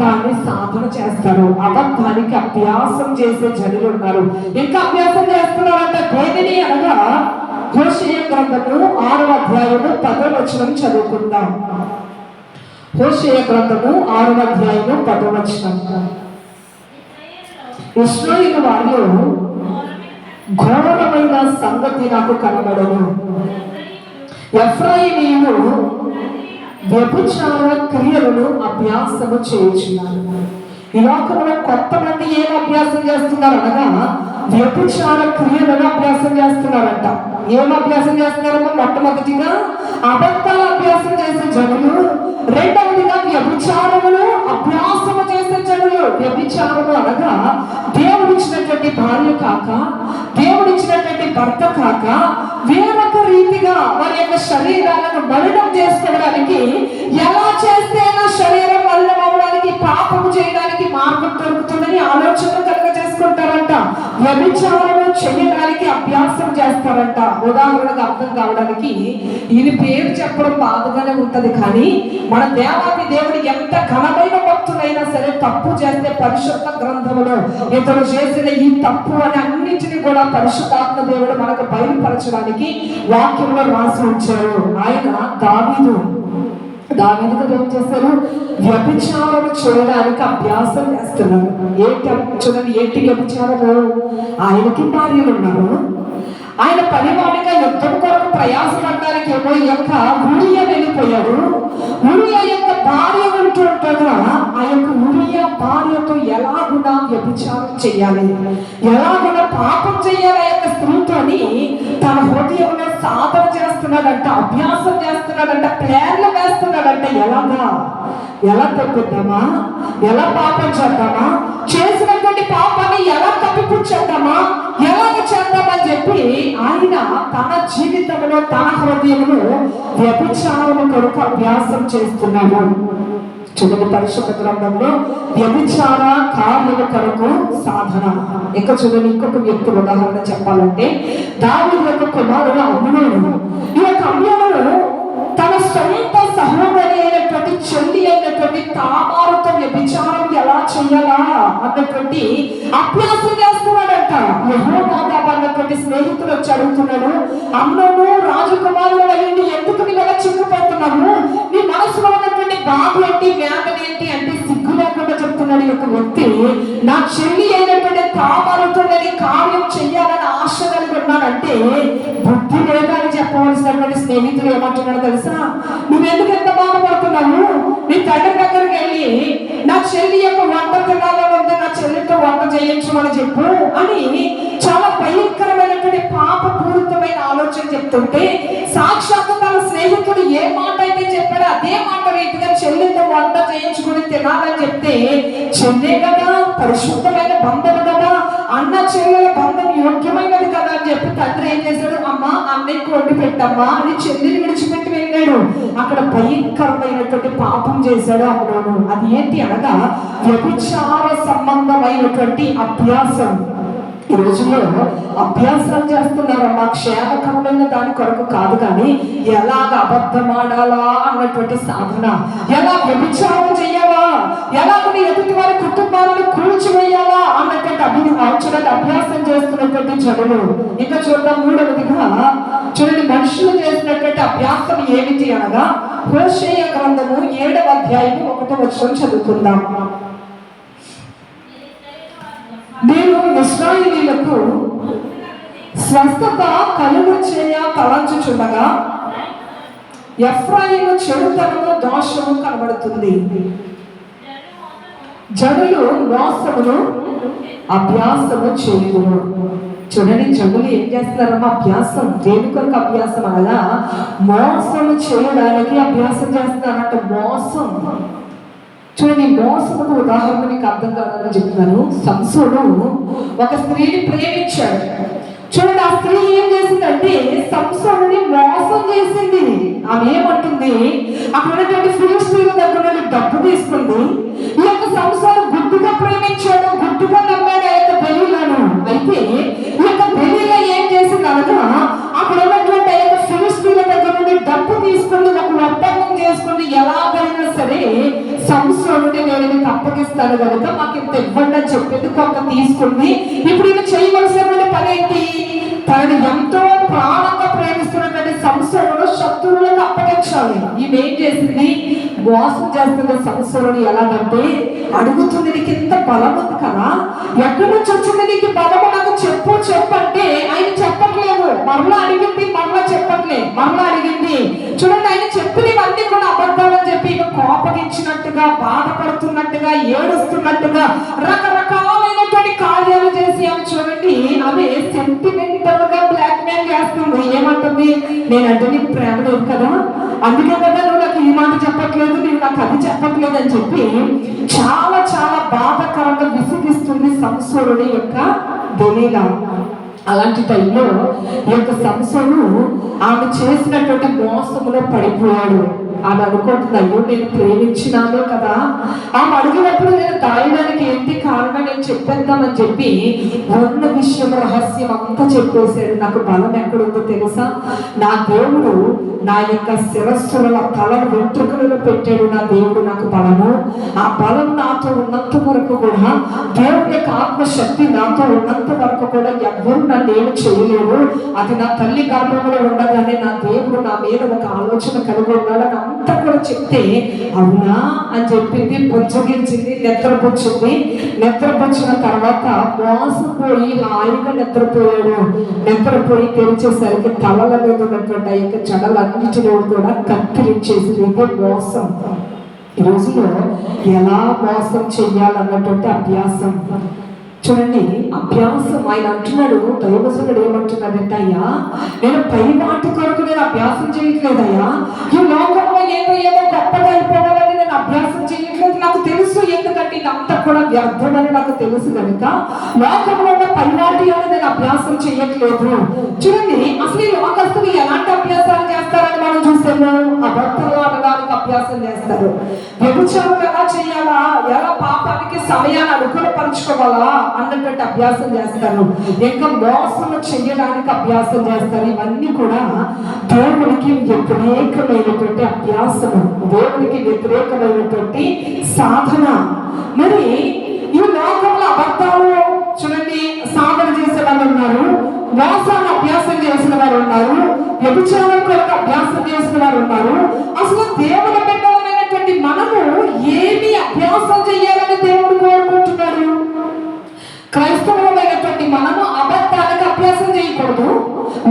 అబద్ధాన్ని సాధన చేస్తారు. అబద్ధానికి అభ్యాసం చేసే జనులు ఉన్నారు. ఇంకా అభ్యాసం చేస్తున్నారంట దేనిని అనగా హోషేయ గ్రంథము 6వ అధ్యాయము 10వ వచనం చదువుకుందాం. హోషేయ గ్రంథము 6వ అధ్యాయము 10వ వచనం. ఇశ్రాయేలు వారిలో ఘోరమైన సంగతి నాకు కనబడను. ఎఫ్రాయిమీయులు వ్యభిచార క్రియలను అభ్యాసము చేయుచున్నారు. ఈ లోకంలో కొంతమంది ఏం అభ్యాసం చేస్తున్నారు అనగా వ్యభిచార క్రియలను అభ్యాసం చేస్తున్నారంట. ఏం అభ్యాసం చేస్తున్నారో మొట్టమొదటిగా అబద్ధాల అభ్యాసం చేసే జనులు, రెండవదిగా వ్యభిచారములు అభ్యాసము చేసే జనులు. వ్యభిచారము అనగా దేవుడిచ్చినటువంటి భార్య కాక, దేవుడిచ్చినటువంటి భర్త కాక వేరొక రీతిగా వారి యొక్క శరీరాలను మలినం చేసుకోవడానికి, ఎలా చేస్తే నా శరీరం మలినం అవడానికి, పాపము చేయడానికి మార్గం దొరుకుతుందని ఆలోచన కలుగ చేసుకుంటారంట. వ్యభిచారము చేయడానికి అభ్యాసం చేస్తారంట. ఉదాహరణకు అర్థం కావడానికి ఈయన పేరు చెప్పడం బాధగానే ఉంటది, కానీ మన దేవాది దేవుడు ఎంత ఘనమైన భక్తులైనా సరే తప్పు చేస్తే పరిశుద్ధ గ్రంథములో ఇతడు చేసిన ఈ తప్పు అని అన్నింటినీ కూడా పరిశుద్ధాత్మ దేవుడు మనకు బయలుపరచడానికి వాక్యంలో రాసి ఉంచారు. ఆయన దావీదుకు ఏం చేశారు? వ్యభిచారం చేయడానికి అభ్యాసం చేస్తున్నారు. ఏంటి వ్యభిచారము? ఆయనకి భార్యలు ఉన్నారు. ఆయన పనివాడిగా యుద్ధం కొరకు ప్రయాసపడడానికి ఏమో యొక్క ఉరియా వెళ్ళిపోయాడు. ఉరియా యొక్క భార్య ఉంటుండగా ఆ యొక్క ఉరియా భార్యతో ఎలాగున్నా వ్యభిచారం చేయాలి, ఎలాగున్నా పాపం చేయాలి ఆ యొక్క స్త్రీతోని తన హృదయంలో సాధన చేస్తున్నాడంట, అభ్యాసం చేస్తున్నాడంట, ప్లాన్లు వేస్తున్నాడంట. ఎలా తప్పిద్దామా, ఎలా పాపం చేద్దామా, చేసినటువంటి పాపాన్ని ఎలా కప్పిపుచ్చేద్దామా, ఎలాగ చేద్దామని చెప్పి ఆయన తన జీవితంలో తన హృదయంలో వ్యభిచారం కొరకు అభ్యాసం చేస్తున్నాడు. చూడండి, పరిశుద్ధ గ్రంథంలో వ్యభిచార కార్యల కొరకు సాధన. ఇంకా చూడండి, ఇంకొక వ్యక్తి ఉదాహరణ చెప్పాలంటే దావీదు యొక్క కుమారుడు అమ్నోను. ఈ యొక్క అమ్నోను తన సొంత సహోదరి అయినటువంటి చెల్లి అయినటువంటి తామారుతో వ్యభిచారం ఎలా చేయాలా అన్నటువంటి అభ్యాసం చేస్తున్నాడంట. యెహోవాదాబు అన్నటువంటి స్నేహితులు వచ్చి అడుగుతున్నాడు, అమ్నోను రాజకుమారుడు అయ్యింది, ఎందుకు నువ్వు ఎలా చిక్కుపోతున్నావు? నీ మనసులో ఉన్నటువంటి బాధ ఏంటి, వేదన ఏంటి అంటే సిగ్గు లేకుండా చెప్తున్నాడు ఈ యొక్క వ్యక్తి. నా చెల్లి అయినటువంటి తామారుతో నేను కార్యం చెయ్యాలని ఆశ కలిగి ఉన్నానంటే బుద్ధి లేదా అని చెప్పవలసినటువంటి స్నేహితులు ఏమంటున్నాడు తెలుసా? నువ్వెందుకు ఎంత బాధపడుతున్నావు? నీ తండ్రి దగ్గరికి వెళ్ళి నా చెల్లి యొక్క వంట తినాలని ఉంది, నా చెల్లితో వంట చేయించమని చెప్పు అని చాలా భయంకరమైనటువంటి పాపపూరితమైన ఆలోచన చెప్తుంటే, సాక్షాత్తు తన స్నేహితుడు ఏ మాట అయితే చెప్పాడో అదే మాట రీతిగా చెల్లితో వంట చేయించుకుని తినాలని చెప్తే, చెల్లె కదా, పరిశుద్ధమైన బంధం కదా, అన్న చెల్లెల బంధం యోగ్యమైనది కదా అని చెప్పి తండ్రి ఏం చేశాడు? అమ్మా అన్నయ్యకు వండి పెట్టమ్మా అని చెల్లిని విడిచిపెట్టి వెళ్ళాడు. అక్కడ భయంకరమైనటువంటి పాపం చేశాడు అమ్నోను. అది ఏంటి అనగా వ్యభిచార సంబంధమైనటువంటి అభ్యాసం. ఈ రోజుల్లో అభ్యాసాలు చేస్తున్నారమ్మా, క్షేమకరమైన దాని కొరకు కాదు, కానీ ఎలాగ అబద్ధమాడాలా అన్నటువంటి సాధన, ఎలా వ్యభిచారం చెయ్యాలా, ఎలాగ ఎదుటి వారి కుటుంబాలను కూల్చివేయాలా అన్నటువంటి అభ్యాసం చేస్తున్నటువంటి జనులు. ఇంకా చూద్దాం, మూడవదిగా చూడండి, మనుషులు చేసినటువంటి అభ్యాసం ఏమిటి అనగా హోషేయ గ్రంథము 7వ అధ్యాయము 1వ వచనం చదువుకుందాం. నేను ఇశ్రాయేలీయులకు స్వస్థత కలుగు చేయ తలంచుచుండగా ఎఫ్రాయిము చెడుతనము దోషము కనబడుతుంది. జనులు మోసమును అభ్యాసము చేయుదురు. చూడండి, జనులు ఏం చేస్తున్నారమ్మా? అభ్యాసం. దేని కొరకు అభ్యాసం అనగా మోసము చేయడానికి అభ్యాసం చేస్తున్నారంట. మోసం. చూడండి, మోసముకు ఉదాహరణ మీకు అర్థం కావాలని చెప్తున్నాను. సంసోను ఒక స్త్రీని ప్రేమించాడు. చూడండి, ఆ స్త్రీ ఏం చేసిందంటే సంసోనుని మోసం చేసింది. ఆమె ఏమంటుంది? అక్కడ ఉన్నటువంటి ఫిలిష్తీయుల దగ్గర నుండి డబ్బు తీసుకుంది. ఈ యొక్క సంసోను గుడ్డుగా ప్రేమించాడు, గుడ్డుగా నమ్మాడు ఆ యొక్క బెలీలను. అయితే ఈ యొక్క బెలీలా ఏం చేసింది అనగా అక్కడ ఉన్నటువంటి ఆ యొక్క ఫిలిష్తీయుల దగ్గర నుండి డబ్బు తీసుకుని ఒక ఒప్పందం చేసుకుని ఎలాగైనా సరే సంసోనుని నేను నీకు అప్పగిస్తాడు కనుక మాకు ఇంత ఇవ్వండి అని చెప్పింది. కొంత తీసుకుంది. ఇప్పుడు ఈయన చేయవలసినటువంటి పని ఏంటి? తనని ఎంతో ప్రాణంగా ప్రేమిస్తున్నటువంటి సంసోనును శత్రువులకు అప్పగించాలి. ఈమె ఏం చేసింది? మోసం చేస్తున్న సంసోనుని. ఎలాగంటే అడుగుతుంది, నీకు ఇంత బలం ఉంది కదా, ఎక్కడి నుంచి వచ్చింది నీకు బలము, నాకు చెప్పు చెప్పంటే ఆయన చెప్పట్లేదు. మరలా అడిగింది, మరలా చెప్పట్లేదు, మరలా అడిగింది. చూడండి, ఆయన చెప్పినవన్నీ కూడా అబద్ధాలని చెప్పి ఇక కోపగించినట్టుగా, బాధపడుతున్నట్టుగా, ఏడుస్తున్నట్టుగా రకరకాలైనటువంటి కార్యాలు చేసి ఆమె చూడండి, ఆమె సెంటిమెంటల్ గా బ్లాక్ మెయిల్ చేస్తుంది. ఏమంటుంది? నేనంటే నీకు ప్రేమ లేదు కదా, అందుకే కదా నువ్వు నాకు ఈ మాట చెప్పట్లేదు, నువ్వు నాకు అది చెప్పట్లేదు అని చెప్పి చాలా చాలా బాధాకరంగా విసిగిస్తుంది సంసోనుడి యొక్క దెలీలా. అలాంటి టైంలో ఈ యొక్క సంసోను ఆమె చేసినటువంటి మోసములో పడిపోయాడు. ఆమె అనుకుంటుంది, అయ్యో నేను ప్రేమించినాను కదా, ఆమె అడిగినప్పుడు నేను దాయడానికి ఏంటి కారణం, నేను చెప్పేద్దామని చెప్పి ఉన్న విషయం రహస్యం అంతా చెప్పేశాడు. నాకు బలం ఎక్కడుందో తెలుసా? నా దేవుడు నా యొక్క శిరస్సుల తలను వెంట్రుకలలో పెట్టాడు. నా దేవుడు నాకు బలము. ఆ బలం నాతో ఉన్నంత వరకు కూడా, దేవుడి యొక్క ఆత్మశక్తి నాతో ఉన్నంత వరకు కూడా ఎవ్వరు నన్ను ఏమి చేయలేరు. అది నా తల్లి గర్భంలో ఉండగానే నా దేవుడు నా మీద ఒక ఆలోచన కలిగి ఉన్నాడని అంతా కూడా చెప్తే, అవునా అని చెప్పింది. పుచ్చగించింది, నిద్రపుచ్చింది. నిద్రపుచ్చిన తర్వాత మోసపోయి హాయిగా నిద్రపోయాడు. నిద్రపోయి తెరిచేసరికి తలల మీద ఉన్నటువంటి ఆ యొక్క జడలన్నిటిలో కూడా కత్తిరించేసింది. ఇదే మోసం. ఈ రోజులో ఎలా మోసం చెయ్యాలన్నటువంటి అభ్యాసం. చూడండి, అభ్యాసం. ఆయన అంటున్నాడు, దైవజనుడు ఏమంటున్నాడంటే, అయ్యా నేను పై వాటి కొరకు నేను అభ్యాసం చేయట్లేదయ్యా, ఈ లోకంలో ఏదో ఏదో గొప్పగా అయిపోవాలని నేను అభ్యాసం చేయట్లేదు. నాకు తెలుసు, ఎందుకంటే ఇదంతా కూడా వ్యర్థమని నాకు తెలుసు కనుక లోకంలో ఉన్న పై వాటి అని నేను అభ్యాసం చేయట్లేదు. చూడండి, అసలు ఈ లోకస్తులు ఎలాంటి అభ్యాసాలు చేస్తారని మనం చూసాము. అబద్ధాలు అనడానికి అభ్యాసం చేస్తారు. వ్యభిచారం ఎలా చేయాలా, ఎలా పాపానికి సమయాన్ని అనుకూలపరుచుకోవాలా అన్నటువంటి అభ్యాసం చేస్తారు. ఇంకా మోసం చెయ్యడానికి అభ్యాసం చేస్తారు. ఇవన్నీ కూడా దేవుడికి వ్యతిరేకమైనటువంటి అభ్యాసము, దేవుడికి వ్యతిరేకమైనటువంటి సాధన. మరి ఈ లోకంలో అబద్ధాలు చూడండి సాధన చేసే వాళ్ళు ఉన్నారు, మోసాన్ని అభ్యాసం చేసిన వారు ఉన్నారు, వ్యభిచారం కొరకు అభ్యాసం చేసిన వారు ఉన్నారు. అసలు దేవుడు బిడ్డలమైనటువంటి మనము ఏమి అభ్యాసం చేయాలని దేవుడు కోరుకుంటున్నాడు? క్రైస్తవులమైనటువంటి మనము అబద్ధానికి అభ్యాసం చేయకూడదు.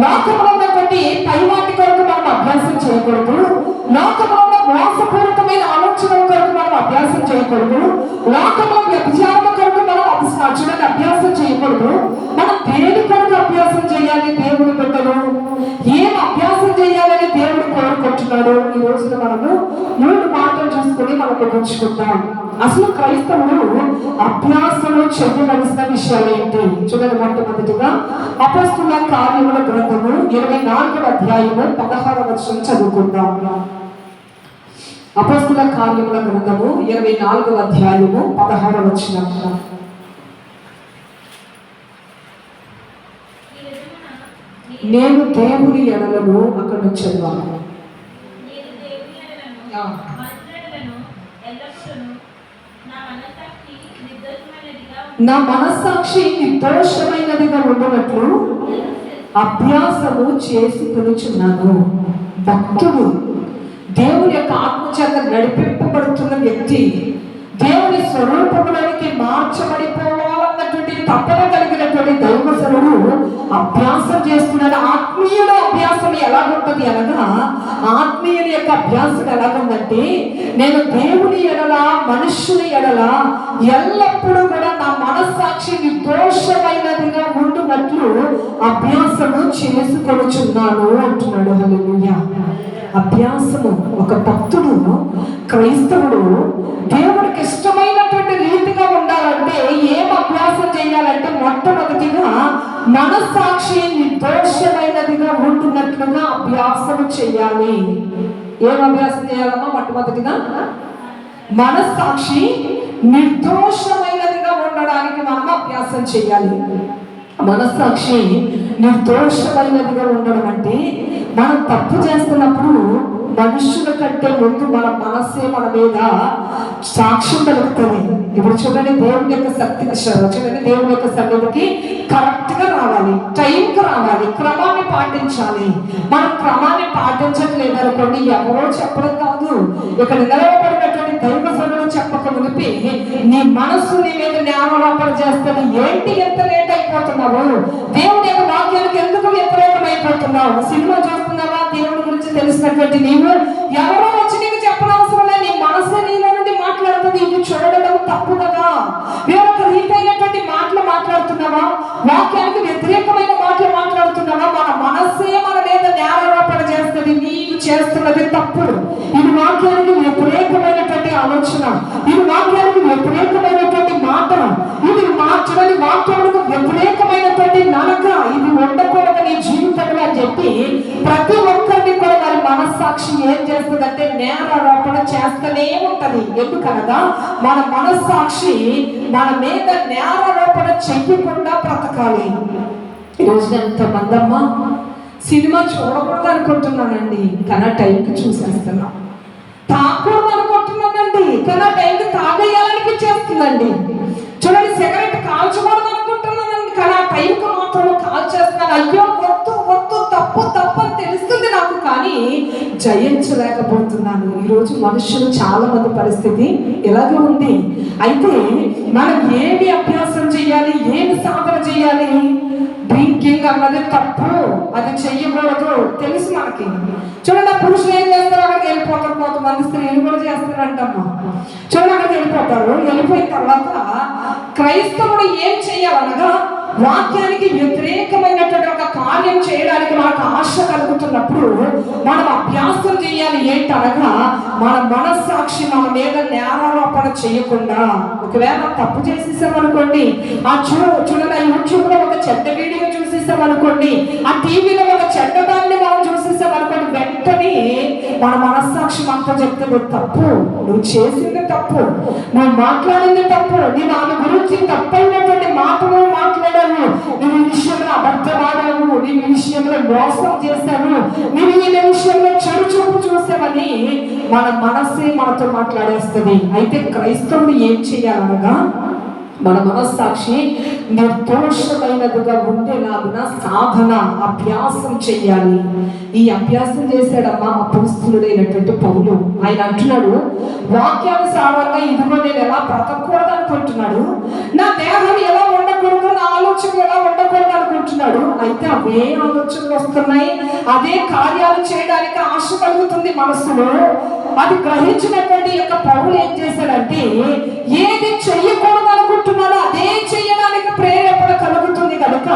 లోకంలో ఉన్నటువంటి పై వాటి కొరకు మనం అభ్యాసం చేయకూడదు. లోకంలో ఉన్న మోసపూరితమైన ఆలోచనల కొరకు మనం అభ్యాసం చేయకూడదు. లోకంలో వ్యభిచారం కొరకు మనం చూడండి అభ్యాసం చేయకూడదు. మనం దేని కొరకు అభ్యాసం చేయాలి? దేవుడు బిడ్డలు ఏం అభ్యాసం చేయాలని దేవుడు కోరుకుంటున్నాడు? ఈ రోజున మనము 3 మాటలు చూసుకుని మనం గుర్తుంచుకుంటాం. అసలు క్రైస్తవులు అభ్యాసంలో చేయవలసిన విషయాలు ఏంటి? చూడండి, మొట్టమొదటిగా అపొస్తలుల కార్యముల గ్రంథము 24వ అధ్యాయము 16వ వచనం చదువుకుందాం. అపొస్తలుల కార్యముల గ్రంథము 24వ అధ్యాయము 16వ వచనం. నేను దేవుని ఎడలను అక్కడ నుంచి చదివాను. నా మనస్సాక్షి నిర్దోషమైనదిగా ఉండనట్లు అభ్యాసము చేసుకొనుచున్నాను. భక్తుడు, దేవుని యొక్క ఆత్మచేత నడిపింపబడుతున్న వ్యక్తి, దేవుని స్వరూపంలోనికి మార్చబడిపోవాలన్నటువంటి తపన కలిగినటువంటి దైవజనుడు అభ్యాసం చేస్తున్నాడు. ఆత్మీయుడు అభ్యాసం ఎలాగుంటుంది అనగా, ఆత్మీయుని యొక్క అభ్యాసం ఎలాగుందంటే, నేను దేవుని ఎడల మనుష్యుని ఎడల ఎల్లప్పుడూ కూడా నా మనస్సాక్షి నిర్దోషమైనదిగా ఉండునట్లు అభ్యాసము చేసుకొనుచున్నాను అంటున్నాడు. హల్లెలూయా. అభ్యాసము. ఒక భక్తుడు, క్రైస్తవుడు దేవుడికి ఇష్టమైనటువంటి రీతిగా ఉండాలంటే ఏం అభ్యాసం చేయాలంటే, మొట్టమొదటిగా మనస్సాక్షి నిర్దోషమైనదిగా ఉంటున్నట్లుగా అభ్యాసం చేయాలి. ఏం అభ్యాసం చేయాలమ్మా? మొట్టమొదటిగా మనస్సాక్షి నిర్దోషమైనదిగా ఉండడానికి మనం అభ్యాసం చేయాలి. మనస్సాక్షి నిర్దోషమైనదిగా ఉండడం అంటే, మనం తప్పు చేస్తున్నప్పుడు మనుషుల కంటే ముందు మన మనస్సే మన మీద సాక్ష్యం కలుగుతుంది. ఇప్పుడు చూడండి, దేవుని యొక్క శక్తికి చూడండి, దేవుని యొక్క సన్నిధికి కరెక్ట్ గా రావాలి, టైంకి రావాలి, క్రమాన్ని పాటించాలి. మనం క్రమాన్ని పాటించట్లేదు అనుకోండి, ఎవరో చెప్పడం కాదు, ఇక్కడ నిలవబడినటువంటి దైవ సభలు చెప్పక మునిపి నీ మనస్సు నీ మీద జ్ఞానారోపణ చేస్తుంది. ఏంటి ఎంత లేట్ అయిపోతున్నావు? దేవుని యొక్క వాక్యానికి ఎందుకు వ్యతిరేకం అయిపోతున్నావు? సినిమా చూస్తున్నావా? దేవుని గురించి తెలిసినటువంటి నీవు ఎవరో వచ్చి నీకు చెప్పనవసరం లేదు, నీ మనసు నీలో నుండి మాట్లాడుతుంది. ఇది చూడడం తప్పు కదా. వేరొక రీతైనటువంటి మాటలు మాట్లాడుతున్నావా? వాక్యానికి వ్యతిరేకమైన మాటలు మాట్లాడుతున్నావా? మన మనస్సే మన మీద జ్ఞానారోపణ చేస్తుంది, నీవు చేస్తున్నది తప్పు. ఇది వాక్యానికి వ్యతిరేకమైనటువంటి ఆలోచన, ఇది వాక్యానికి వ్యతిరేకమైనటువంటి మాట, ఇది మార్చడానికి వాక్యానికి వ్యతిరేకమైనటువంటి నడక, ఇది ఉండకూడదు నీ జీవితంలో అని చెప్పి ప్రతి ఒక్కరిని కూడా వారి మనస్సాక్షి ఏం చేస్తుందంటే నేరారోపణ చేస్తూనే ఉంటది. ఎందుకనగా మన మనస్సాక్షి మన మీద నేరారోపణ చెయ్యకుండా బ్రతకాలి. ఈరోజు ఎంతమంది అమ్మా సినిమా చూడకూడదు అనుకుంటున్నానండి, కానీ టైంకి చూసేస్తున్నాం. తాగకూడదు అనుకుంటున్నానండి, కానీ టైంకి తాగేయాలనిపించేస్తుందండి. చూడండి, సిగరెట్ కాల్చకూడదు అనుకుంటున్నానండి, కానీ ఆ టైంకి మాత్రం కాల్చేస్తున్నాను. అయ్యో వద్దు వద్దు, తప్పు తప్పు అని తెలుస్తుంది నాకు, కానీ జయించలేకపోతున్నాను. ఈరోజు మనుషులు చాలా మంది పరిస్థితి ఇలాగే ఉంది. అయితే మనం ఏమి అభ్యాసం చేయాలి, ఏమి సాధన చేయాలి? డ్రింకింగ్ అన్నది తప్పు, అది చెయ్యకూడదు తెలుసు మనకి. చూడండి, ఆ పురుషులు ఏం చేస్తారు? అక్కడికి వెళ్ళిపోతారు. కొంతమంది స్త్రీలు కూడా చేస్తారంటమ్మా. చూడండి, అక్కడికి వెళ్ళిపోతారు. వెళ్ళిపోయిన తర్వాత క్రైస్తవుడు ఏం చెయ్యాలనగా వాక్యానికి వ్యతిరేకమైనటువంటి ఒక కార్యం చేయడానికి మనకు ఆశ కలుగుతున్నప్పుడు మనం అభ్యాసం చేయాలి. ఏంటనగా మన మనస్సాక్షి మన మీద నేరారోపణ చేయకుండా. ఒకవేళ తప్పు చేసేసామనుకోండి, ఆ చూడండి, యూట్యూబ్ లో ఒక చెడ్డ వీడియో చూసేసామనుకోండి, ఆ టీవీలో ఒక చెడ్డదాన్ని మనం చూసేసామనుకోండి, వెంటనే మన మనస్సాక్షి మనతో చెప్తుంది తప్పు, నువ్వు చేసింది తప్పు, నువ్వు మాట్లాడింది తప్పు, నేను ఆమె గురించి తప్పైనటువంటి మాటలు మాట్లాడావు, నేను ఈ విషయంలో అబద్ధమాడావు, నేను ఈ విషయంలో మోసం చేశాను, నేను ఈ విషయంలో చెడు చూపు చూసామని మన మనస్సే మనతో మాట్లాడేస్తుంది. అయితే క్రైస్తవుడు ఏం చేయాలనగా మన మనస్సాక్షి నిర్దోషమైనదిగా ఉండేలాగున సాధన అభ్యాసం చెయ్యాలి. ఈ అభ్యాసం చేశాడమ్మా అపోస్తలుడైనటువంటి పౌలు. ఆయన అంటున్నాడు, వాక్యానుసారంగా ఇదిగో నేను ఎలా బ్రతకూడదు అనుకుంటున్నాడు, నా దేహం ఎలా ఉండకూడదు, నా ఆలోచనలు ఎలా ఉండకూడదు అనుకుంటున్నాడు. అయితే అవే ఆలోచనలు వస్తున్నాయి, అదే కార్యాలు చేయడానికి ఆశ కలుగుతుంది మనసులో. అది గ్రహించినటువంటి యొక్క పౌలు ఏం చేశాడంటే, ఏది చెయ్యకూడదు అనుకుంటున్నాడో అదే చెయ్యడానికి ప్రేరేపణ కలుగుతుంది కనుక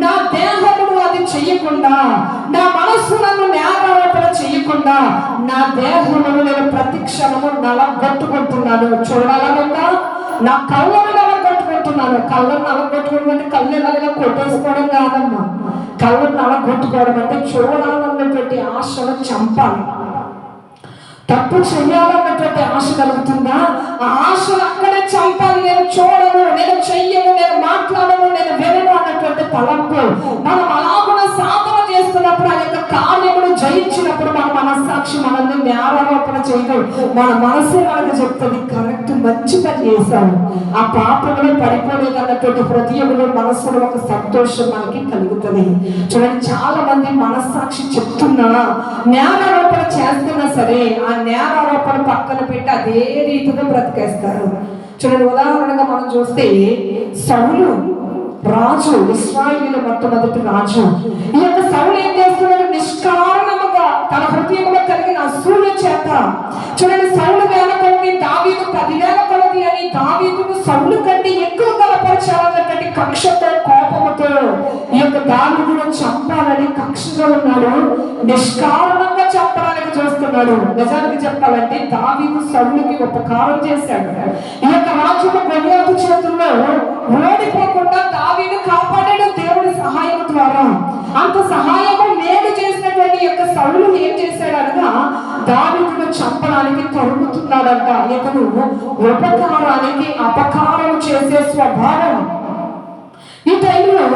నా దేహమును అది చెయ్యకుండా, నా మనస్సు నన్ను నేరారోపణ చెయ్యకుండా నా దేహమును నేను ప్రతి క్షణము నలగొట్టుకుంటున్నాను. చూడాలనుందా? నా కళ్ళను నలగొట్టుకుంటున్నాను. కళ్ళను నలగొట్టుకోవడం అంటే కళ్ళు ఎలాగైనా కొట్టేసుకోవడం కాదమ్మా. కళ్ళను నలగొట్టుకోవడం అంటే చూడాలన్నటువంటి ఆశను చంపాలి. తప్పు చెయ్యాలన్నటువంటి ఆశ కలుగుతుందా? ఆ ఆశను అక్కడే చంపాలి. నేను చూడను, నేను చెయ్యను, నేను మాట్లాడను, నేను వినను అన్నటువంటి తలంపు మనం అలాగున సాధన చేస్తున్నప్పుడు, ఆ యొక్క కార్యమును జయించినప్పుడు మన మనస్సాక్షి మనల్ని నేరారోపణ చేయదు. మన మనసు మనకు చెప్తుంది కరెక్ట్, మంచి పని చేశాను, ఆ పాపంలో పడిపోలేదు అన్నటువంటి హృదయంలో మనస్సులో ఒక సంతోషం మనకి కలుగుతుంది. చూడండి, చాలా మంది మనస్సాక్షి చెప్తున్నా నేరారోపణ చేస్తున్నా సరే ఆ నేరారోపణ పక్కన పెట్టి అదే రీతిగా బ్రతికేస్తారు. చూడండి, ఉదాహరణగా మనం చూస్తే సౌలు రాజు, ఇశ్రాయేలు మొట్టమొదటి రాజు. ఈ యొక్క సౌలు ఏం చేస్తున్నాడు? నిష్కారణముగా తన హృదయంలో కలిగిన అసూయ చేత, చూడండి, సౌలు వేల కొలది, దావీదు 10,000 కొలది అని దావీదును సౌలు కంటే ఎక్కువ బలపరచాలన్నటువంటి కక్షతో, కోపముతో ఈ యొక్క దావీదును చంపాలని కక్షగా ఉన్నాడు. నిష్కారణంగా చంపడానికి చూస్తున్నాడు. నిజానికి చెప్పాలంటే దావీదు సౌలుకి ఉపకారం చేశాడు. ఈ యొక్క రాజును గొలియాతు చేతుల్లో ఓడిపోకుండా దావీదు కాపాడాడు దేవుడి సహాయం ద్వారా. అంత సహాయము మేలు చేసినటువంటి యొక్క సౌలు ఏం చేశాడు అనగా దావీదును చంపడానికి తరుముతున్నాడంట. ఇతను ఉపకారానికి అపకారం చేసే స్వభావం. ఈ టైంలో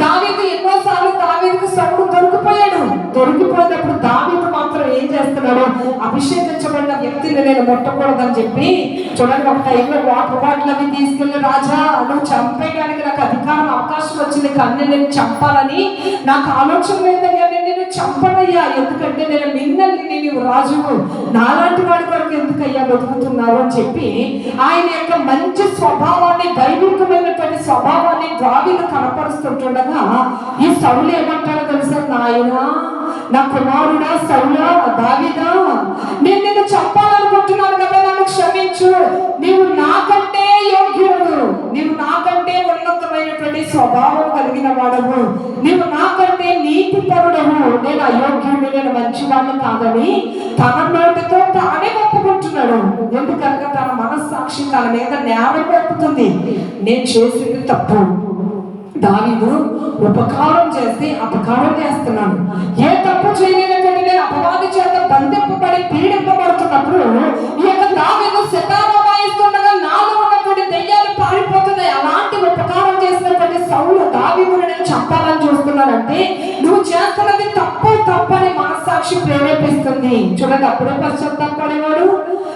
దావీదు ఎన్నోసార్లు దావీదుకు సౌలు దొరికిపోయాడు. దొరికిపోయిన జరుగుతున్నప్పుడు దావీదు మాత్రం ఏం చేస్తున్నాడు, అభిషేకించబడిన వ్యక్తిని నేను ముట్టకూడదని చెప్పి చూడండి, ఒక టైంలో వాటర్ బాటిల్ అవి తీసుకెళ్లి, రాజా నువ్వు చంపేయడానికి నాకు అధికారం అవకాశం వచ్చింది, కానీ నేను చంపాలని నాకు ఆలోచన లేదయ్యా, నేను చంపనయ్యా, ఎందుకంటే నేను నిన్నల్ని నీవు రాజువు, నాలాంటి వాడి కొరకు ఎందుకయ్యా బతుకుతున్నారు అని చెప్పి ఆయన యొక్క మంచి స్వభావాన్ని, దైవికమైనటువంటి స్వభావాన్ని దావీదు కనపరుస్తుంటుండగా ఈ సౌలు ఏమంటాడో తెలుసా, నాయనా నా కుమారుడా సౌలా, దావీదా, నేను నిన్ను చంపాలనుకుంటున్నాను కదా, నన్ను క్షమించు, నీవు నాకంటే యోగ్యుడు, నీవు నాకంటే ఉన్నతమైనటువంటి స్వభావం కలిగిన వాడవు, నీవు నాకంటే నీతి పరుడవు, నేను అయోగ్యుడు, నేను మంచివాడిని కాదని తన నోటితో తానే ఒప్పుకుంటున్నాడు. ఎందుకనగా తన మనస్సాక్షి తన మీద నేరం మోపుతుంది, నేను చేసింది తప్పు. దావీదు ఉపకారం చేసి అపకారం చేస్తున్నాను, ఏ తప్పు చేయలేనటువంటి నేను అపవాది చేత బంధింపబడి పీడింపబడుతున్నప్పుడు ఈ యొక్క దావీదు సితారా వాయిస్తుండగా నాలో ఉన్నటువంటి దెయ్యాలు పారిపోతున్నాయి. అలాంటి ఉపకారం చేసినటువంటి సౌలు దావీదును నేను చంపాలని చూస్తున్నానంటే నువ్వు చేస్తున్నది తప్పు తప్పని మనస్సాక్షి ప్రేరేపిస్తుంది. చూడండి, అప్పుడే పశ్చాత్తాపడేవాడు,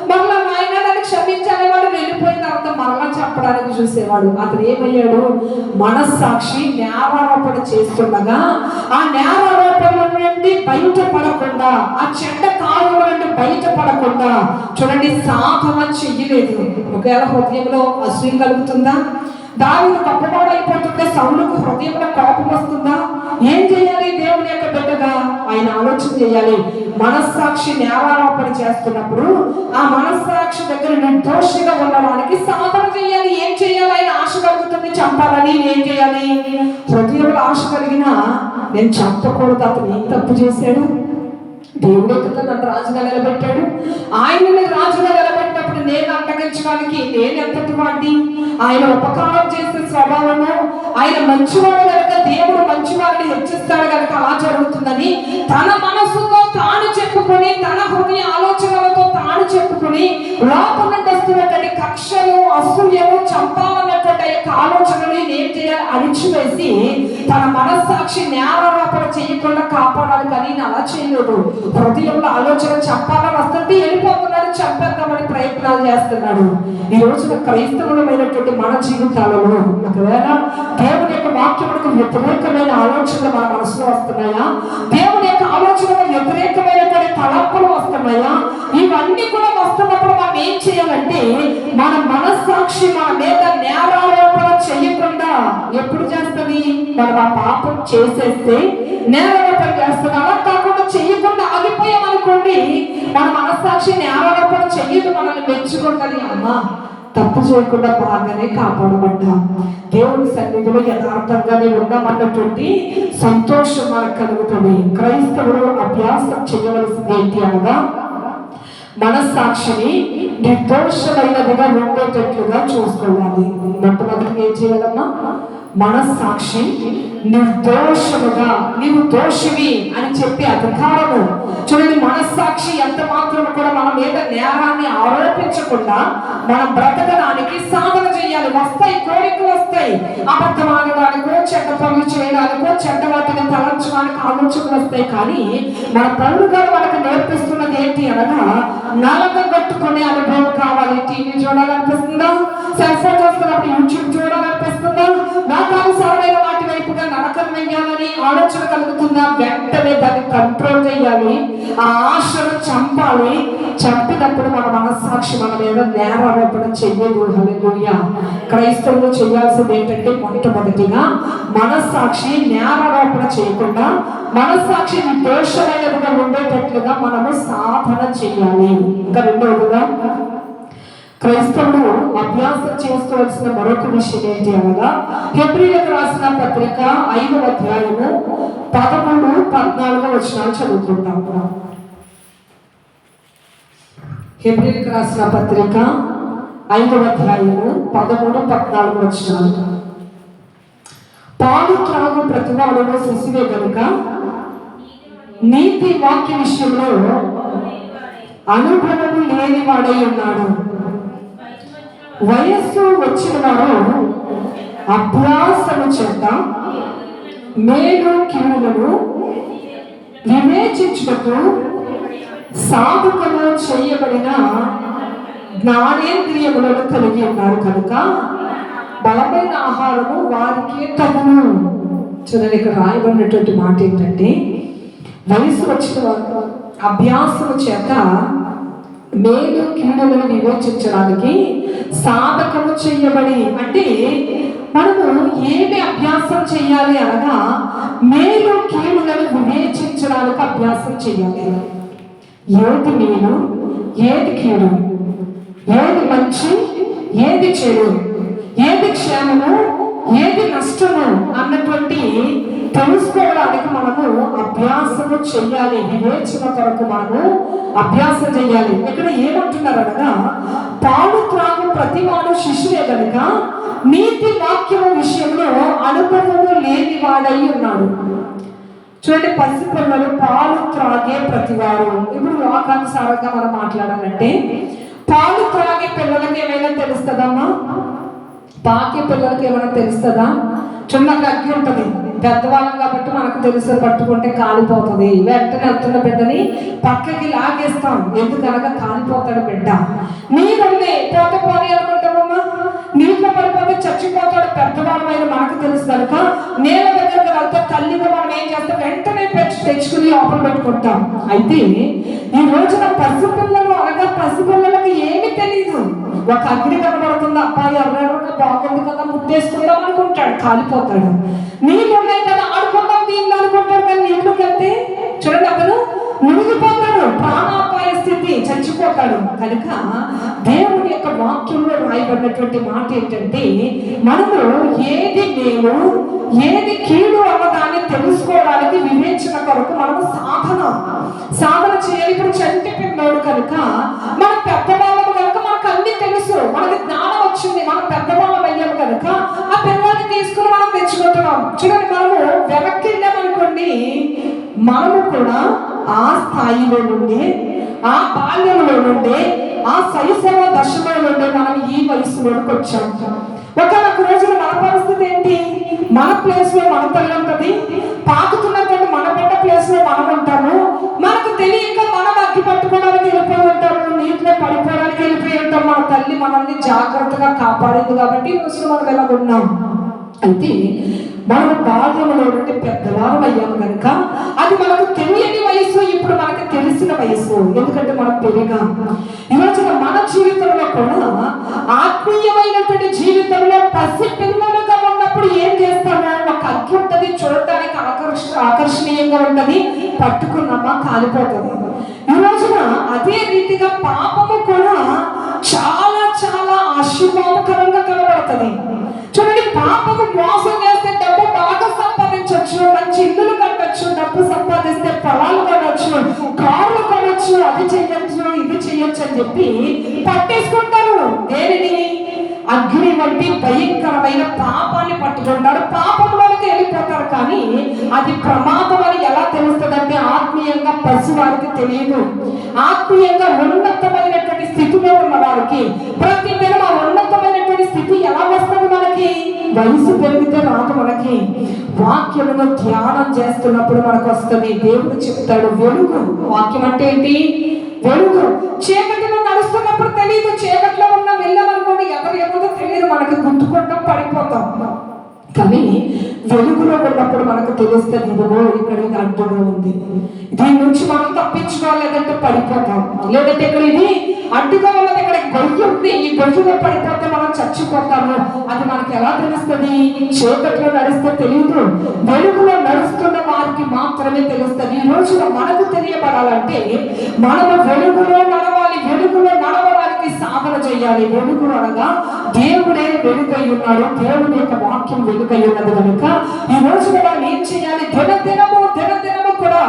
మరలా నాయన నన్ను క్షమించాలేవాడు, వెళ్ళిపోయిన తర్వాత మరలా చెప్పడానికి చూసేవాడు. అతను ఏమయ్యాడు, మనస్సాక్షి నేరారోపణ చేస్తుండగా ఆ నేరారోపణ నుండి బయటపడకుండా, ఆ చెడ్డ కారణం నుండి బయటపడకుండా చూడండి సాధన చెయ్యలేదు. ఒకవేళ హృదయంలో అసూయ కలుగుతుందా, దావీదు గొప్పవాడు అయిపోతుంటే సౌలుకు హృదయంలో కోపం వస్తుందా, ఏం చేయాలి దేవుని యొక్క బిడ్డగా ఆయన ఆలోచన చేయాలి. మనస్సాక్షి నేరారోపణ చేస్తున్నప్పుడు ఆ మనస్సాక్షి దగ్గర నిర్దోషిగా ఉండడానికి సాధన చేయాలి. ఏం చేయాలి, ఆయన ఆశ కలుగుతుంది చంపాలని, ఏం చేయాలి, హృదయంలో ఆశ కలిగిన నేను చంపకూడదు, అతను ఏం తప్పు చేశాడు, దేవుడే కదా నన్ను రాజుగా నిలబెట్టాడు, ఆయనని రాజుగా నిలబెట్టినప్పుడు నేను అంటగించడానికి నేను ఎంతటి వాడిని, ఆయన ఉపకారం చేసే స్వభావము, ఆయన మంచివాడు కనుక దేవుడు మంచివాడిని హెచ్చిస్తాడు కనుక అలా జరుగుతుందని తన మనసుతో తాను చెప్పుకొని, తన హృదయ ఆలోచనలతో తాను చెప్పుకొని లోపల నుండి వస్తున్నటువంటి కక్షలు, అసూయము, చంపాలన్నటువంటి యొక్క ఆలోచనలు ఏం చేయాలి, అణిచివేసి తన మనస్సాక్షి నేరారోపణ చేయకుండా కాపాడాలి. కానీ అలా చేయలేదు, హృదయంలో ఆలోచన చంపాలని వస్తుంటే వెళ్ళిపోతున్నాడు, చంపేద్దామని ప్రయత్నాలు చేస్తున్నాడు. ఈ రోజున క్రైస్తవులమైనటువంటి మన జీవితాలలో ఒకవేళ దేవుని యొక్క వాక్యములకు వ్యతిరేకమైన ఆలోచనలు మన మనసులో వస్తున్నాయా, దేవుని యొక్క ఆలోచనలకు వ్యతిరేకమైనటువంటి తలంపులు వస్తున్నాయా, ఇవన్నీ కూడా వస్తున్నప్పుడు మనం ఏం చేయాలంటే మన మనస్సాక్షి మన మీద నేరారోపణ చేయకుండా ఎప్పుడు చేస్తుంది, మనం ఆ పాపం చేసేస్తే నేరారోపణ చేస్తుంది. అలా కాకుండా చెయ్యకుండా ఆగిపోయామనుకోండి, మన మనస్సాక్షి నేరారోపణ చెయ్యదు, మనల్ని మెచ్చుకుంటుంది, అమ్మా తప్పు చేయకుండా బాగానే కాపాడబడ్డా, దేవుని సన్నిధిలో యథార్థంగానే ఉన్నామన్నటువంటి సంతోషం మనకు కలుగుతుంది. క్రైస్తవులు అభ్యాసం చేయవలసింది ఏంటి అనగా మనస్సాక్షిని నిర్దోషమైనదిగా ఉండేటట్లుగా చూసుకోవాలి. మొట్టమొదటిగా ఏం చేయాలమ్మా, మనస్సాక్షి నిర్దోషముగా, నీవు దోషివి అని చెప్పి అధికారము. చూడండి, మనస్సాక్షి ఎంత మాత్రం కూడా మన మీద నేరాన్ని ఆరోపించకుండా మనం బ్రతకడానికి సాధన చేయాలి. వస్తాయి, కోరికలు వస్తాయి, అబద్ధం ఆడడానికో, చెడ్డ పనులు చేయడానికో, చెడ్డ వాటిని తలంచడానికి ఆలోచనలు వస్తాయి. కానీ మన పనులు గారు మనకు నేర్పిస్తున్నది ఏంటి అనగా నలగొట్టుకునే అనుభవం కావాలి. టీవీ చూడాలనిపిస్తుందా, సెల్ ఫోన్ చూస్తున్నప్పుడు యూట్యూబ్ చూడాలనిపిస్తుందా, నాకానుసారమైన వాటి వైపుగా నరకం వెయ్యాలని ఆలోచన కలుగుతుందా, వెంటనే దాన్ని కంట్రోల్ చేయాలి, ఆ ఆశను చంపాలి. చంపినప్పుడు మన మనస్సాక్షి మన మీద నేరారోపణ చెయ్యదు. హల్లెలూయా. క్రైస్తవులు చేయాల్సింది ఏంటంటే మొట్టమొదటిగా మనస్సాక్షి నేరారోపణ చేయకుండా మనస్సాక్షి నిర్దోషమైనదిగా ఉండేటట్లుగా మనము సాధన చేయాలి. ఇంకా రెండవదిగా క్రైస్తవులు అభ్యాసం చేసుకోవాల్సిన మరొక విషయం ఏంటి అనగా హెబ్రీయులకు రాసిన పత్రిక 5వ అధ్యాయము 13, 14 వచనాలు చదువుకుంటాం. హెబ్రీయులకు రాసిన పత్రిక 5వ అధ్యాయము 13, 14 వచనాలు. పాలు త్రాగు ప్రతివాడులో శిశువే కనుక నీతి వాక్య విషయంలో అనుభవం లేని వాడై ఉన్నాడు. వయస్సు వచ్చిన వారు అభ్యాసము చేత మేలు కీడులను వివేచించుటకు సాధకులు చేయబడిన జ్ఞానేంద్రియములను కలిగి ఉన్నారు కనుక బలమైన ఆహారము వారికి తగును. చూడండి, ఇక్కడ రాయబడినటువంటి మాట ఏంటంటే, వయసు వచ్చిన వారు అభ్యాసము చేత మేలు కీడులను వివేచించడానికి సాధకము చేయబడి, అంటే మనము ఏమి అభ్యాసం చేయాలి అనగా మేలు కీడులను వివేచించడానికి అభ్యాసం చేయాలి. ఏది మేలు, ఏది కీడు, ఏది మంచి, ఏది చెడు, ఏది క్షేమము, ఏది నష్టము అన్నటువంటి తెలుసుకోవడానికి మనము అభ్యాసము చెయ్యాలి. వివేచన కొరకు మనము అభ్యాసం చెయ్యాలి. ఇక్కడ ఏమంటున్నారు అనగా, పాలు త్రాగు ప్రతివాడు శిష్యుడే కనుక నీతి వాక్యము విషయంలో అనుభవము లేని వాడై ఉన్నాడు. చూడండి, పసిపిల్లలు పాలు త్రాగే ప్రతివాడు. ఇప్పుడు వాకానుసారంగా మనం మాట్లాడాలంటే, పాలు త్రాగే పిల్లలకి ఏమైనా తెలుస్తుందమ్మా? పాకే పిల్లలకి ఏమైనా తెలుస్తుందా? చిన్నగా అగ్గి ఉంటుంది, పెద్దవాళ్ళం కాబట్టి మనకు తెలుసు, పట్టుకుంటే కాలిపోతుంది. వెంటనే వస్తున్న బిడ్డని పక్కకి లాగేస్తాం, ఎందుకనగా కాలిపోతాడు బిడ్డ. నీరుంది పోతే పోనీ అనుకుంటామమ్మా, నీటిలో పడిపోతే చచ్చిపోతాడు, పెద్దవాళ్ళమైన మనకు తెలుసు కనుక నేల దగ్గరకు వెళ్తే తల్లిగా మనం ఏం చేస్తాం, వెంటనే తెచ్చుకుని లోపల పెట్టుకుంటాం. అయితే ఈ రోజున పసిపిల్లలు అనగా పసిపిల్లలకి ఏమి తెలియదు. ఒక అగ్ని కనబడుతుంది, అబ్బాయి ఎవరెవరు బాగుంది కదా ముట్టేసుకుందాం అనుకుంటాడు, కాలిపోతాడు. నీళ్ళు ఉన్నాయి కదా ఆడుకుందాం నీళ్ళు అనుకుంటాడు, కానీ నీళ్ళకి వెళ్తే చూడండి అతను మునిగిపోతాడు, ప్రాణాపాయ స్థితి, చచ్చిపోతాడు. కనుక దేవుని యొక్క వాక్యంలో రాయబడినటువంటి మాట ఏంటంటే, మనము ఏది మేలు ఏది కీడు అన్నదాన్ని తెలుసుకోవడానికి వివేచన కొరకు మనము సాధన చేయాలి. ఇప్పుడు చంటి పిల్లోడు కనుక మన పెద్దవాళ్ళము కనుక మనకు అన్ని తెలుసు, మనకి జ్ఞానం వచ్చింది, మనం పెద్దవాళ్ళం అయ్యాము కనుక ఆ పిల్లల్ని తీసుకుని మనం తెచ్చుకుంటున్నాం. చూడండి, మనము వెనక్కి వెళ్ళామనుకోండి, మనము కూడా ఆ స్థాయిలో నుండి, ఆ బాల్యంలో నుండి, ఆ శైశవ దశలో నుండి మనం ఈ వయసులోకి వచ్చాం. ఒకనొక రోజున మన పరిస్థితి ఏంటి? మన ప్లేస్ లో మన తల్లి ఉంటుంది, పాకుతున్నటువంటి మన బిడ్డ ప్లేస్ లో మనం ఉంటాము. మనకు తెలియక మనం అగ్గి పట్టుకోవడానికి వెళ్ళిపోయి ఉంటాము, నీటిలో పడిపోవడానికి వెళ్ళిపోయి ఉంటాం. మన తల్లి మనల్ని జాగ్రత్తగా కాపాడింది కాబట్టి ఈ రోజున మనం ఎలా ఉన్నాం. అయితే మనం బాల్యంలో నుండి పెద్దవారం అయ్యాము కనుక అది మనకు తెలియని వయసు, ఇప్పుడు మనకు తెలిసిన వయసు, ఎందుకంటే మనం పెరిగాం. ఈరోజు మన జీవితంలో కూడా ఆత్మీయమైనటువంటి జీవితంలో పసి పిల్లలుగా ఉన్నప్పుడు ఏం చేస్తామో, ఒక అగ్గి ఉంటుంది, చూడటానికి ఆకర్షణీయంగా ఉంటుంది, పట్టుకున్నామా కాలిపోతుంది. ఈ రోజున అదే రీతిగా పాపము కూడా చాలా చాలా ఆశీర్వాదకరంగా కనబడుతుంది. చూడండి, పాపము మోసం చేస్తే డబ్బు బాగా సంపాదించవచ్చు, మంచి ఇల్లులు కట్టచ్చు, డబ్బు సంపాదిస్తే పొలాలు కొనవచ్చు, కార్లు కొనవచ్చు, అది చెయ్యొచ్చు ఇది చెయ్యొచ్చు అని చెప్పి పట్టేసుకుంటారు. దేనిని? అగ్ని వంటి భయంకరమైన పాపాన్ని పట్టుకుంటారు, పాపంలోకి వెళ్ళిపోతారు. కానీ అది ప్రమాదం అని ఎలా తెలుస్తుందంటే, ఆత్మీయంగా పసివారికి తెలియదు. ఆత్మీయంగా ఉన్నతమైనటువంటి స్థితిలో ఉన్న వారికి ప్రతి దినం ఆ ఉన్నతమైనటువంటి స్థితి ఎలా వస్తుంది? మనకి వయసు పెరిగితే రాదు. మనకి వాక్యమును ధ్యానం చేస్తున్నప్పుడు మనకు వస్తుంది. దేవుడు చెప్తాడు వెలుగు. వాక్యం అంటే ఏంటి? వెలుగు. చీకటిలో నడుస్తున్నప్పుడు తెలియదు, చీకట్లో ఉన్న వెళ్ళమనుకోండి ఎవరు ఏమో తెలియదు, మనకి గుర్తుకుంటాం, పడిపోతాం. కానీ వెలుగులో ఉన్నప్పుడు మనకు తెలుస్తుంది, ఇదిగో ఇక్కడ ఇది అడ్డుగా ఉంది, దీని నుంచి మనం తప్పించుకోవాలి, లేదంటే పడిపోతాం. లేదంటే ఇక్కడ ఇది అడ్డుగా ఉన్నది, ఇక్కడ గొయ్యి ఉంది, ఈ గొయ్యిలో పడిపోతే మనం చచ్చిపోతాము. అది మనకి ఎలా తెలుస్తుంది? చీకట్లో నడిస్తే తెలియదు, వెలుగులో నడుస్తున్న వారికి మాత్రమే తెలుస్తుంది. ఈ రోజున మనకు తెలియబడాలంటే మనము వెలుగులో నడవాలి. వెలుగులో నడవడానికి సాధన చేయాలి. వెలుగు అనగా దేవుడే వెలుగై ఉన్నాడు, దేవుడి యొక్క వాక్యం వెలుగై ఉన్నది కనుక ఈ రోజు మనం ఏం చేయాలి? దినదినము కూడా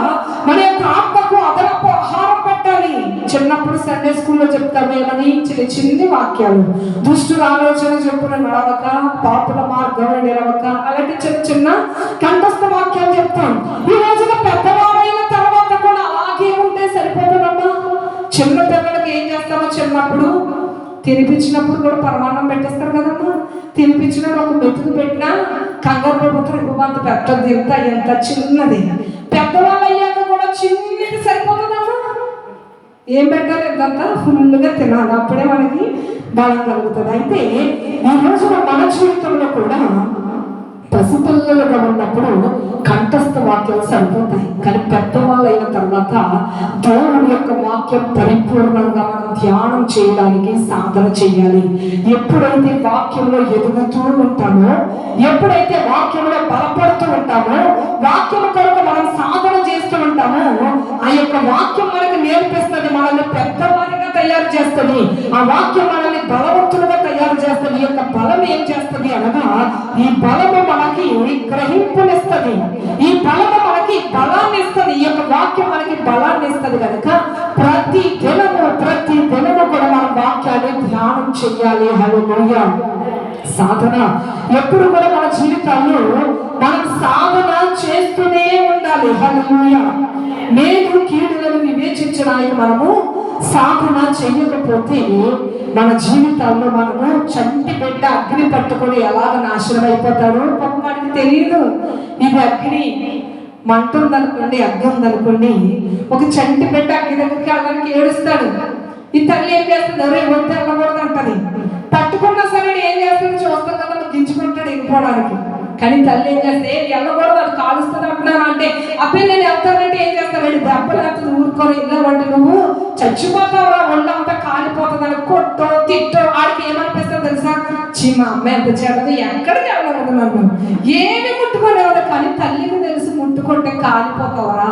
మన యొక్క ఆత్మకు అదనపు ఆహారం పెట్టాలి. చిన్నప్పుడు సండే స్కూల్లో చెప్తాము ఏమని? చిన్ని వాక్యాలు, దుష్టుల ఆలోచన చెప్పున నడవక, పాపుల మార్గం నిలవక, అలాంటి చిన్న కంఠస్థ వాక్యాలు చెప్తాం. ఈ రోజున పెద్దవారైన తర్వాత కూడా అలాగే ఉంటే సరిపోతుందమ్మా. చిన్న పిల్లలకి ఏం చేస్తామో, చిన్నప్పుడు తినిపించినప్పుడు కూడా పరమాన్నం పెట్టేస్తారు కదమ్మా. తినిపించిన ఒక మెతుకు పెట్టినా కంగారు పడిపోతారు, అంత పెద్దది ఎంత చిన్నది. పెద్దవాళ్ళు అయ్యాక కూడా చిన్నది సరిపోతుందమ్మా. ఏం పెట్టాలి? ఇదంతా ఫుల్గా తినాలి, అప్పుడే మనకి బలం కలుగుతుంది. అయితే ఈ రోజున మన జీవితంలో కూడా పసిపిల్లలుగా ఉన్నప్పుడు కంఠస్థ వాక్యాలు సరిపోతాయి, కానీ పెద్దవాళ్ళు అయిన తర్వాత దేవుని యొక్క వాక్యం పరిపూర్ణంగా మనం ధ్యానం చేయడానికి సాధన చేయాలి. ఎప్పుడైతే వాక్యంలో ఎదుగుతూ ఉంటామో, ఎప్పుడైతే వాక్యంలో బలపడుతూ ఉంటామో, వాక్యం కొరకు మనం సాధన చేస్తూ ఉంటామో, ఆ యొక్క వాక్యం మనకు నేర్పిస్తుంది, మనల్ని పెద్దవారిగా తయారు చేస్తుంది. ఆ వాక్యం మనల్ని బలవంతులుగా తయారు చేస్తుంది. ఈ యొక్క బలం ఏం చేస్తుంది అనగా, ఈ బలము మనకి గ్రహింపునిస్తుంది, ఈ బలము మనకి బలాన్ని ఇస్తుంది. ఈ యొక్క వాక్యం మనకి బలాన్ని ఇస్తుంది కనుక ప్రతి దినము కూడా మనం వాక్యాన్ని ధ్యానం చెయ్యాలి. హల్లెలూయా. సాధన ఎప్పుడు కూడా మన జీవితాల్లో మనం సాధన చేస్తూనే ఉండాలి. హల్లెలూయా. మేలు కీడులను వివేచించడానికి మనము సాధన చెయ్యకపోతే మన జీవితాల్లో మనము చంటి బిడ్డ అగ్ని పట్టుకొని ఎలాగ నాశనం అయిపోతాడో పాపం వాడికి తెలియదు. ఇది అగ్ని మంట ఉందనుకోండి, అగ్గి ఉందనుకోండి, ఒక చంటి బిడ్డ అగ్ని దగ్గరికి వెళ్ళడానికి ఏడుస్తాడు. ఈ తల్లి ఏం చేస్తుంది? ఎవరు ఎవరితో వెళ్ళకూడదు అంటది. పట్టుకున్నా సరే ఏం చేస్తుంది? చూస్తాం కదా, గించుకుంటాడు వెళ్ళిపోవడానికి. కానీ తల్లి ఏం చేస్తే వెళ్ళకూడదు, అది కాలుస్తుంది అంటున్నాను అంటే, అప్పుడు నేను వెళ్తానంటే ఏం చేస్తానండి? దెబ్బలేస్తుంది, ఊరుకొని వెళ్ళావంటే నువ్వు చచ్చిపోతావురా, ఒళ్ళంతా కాలిపోతుంది అని కొట్టో తిట్టో. ఆడికి ఏమనిపిస్తుంది తెలుసా? మా అమ్మ ఎంత చెడదు, ఎక్కడికి వెళ్ళకూడదు, నన్ను ఏమి ముట్టుకోలేవదు. కానీ తల్లికి తెలుసు, ముట్టుకుంటే కాలిపోతావరా.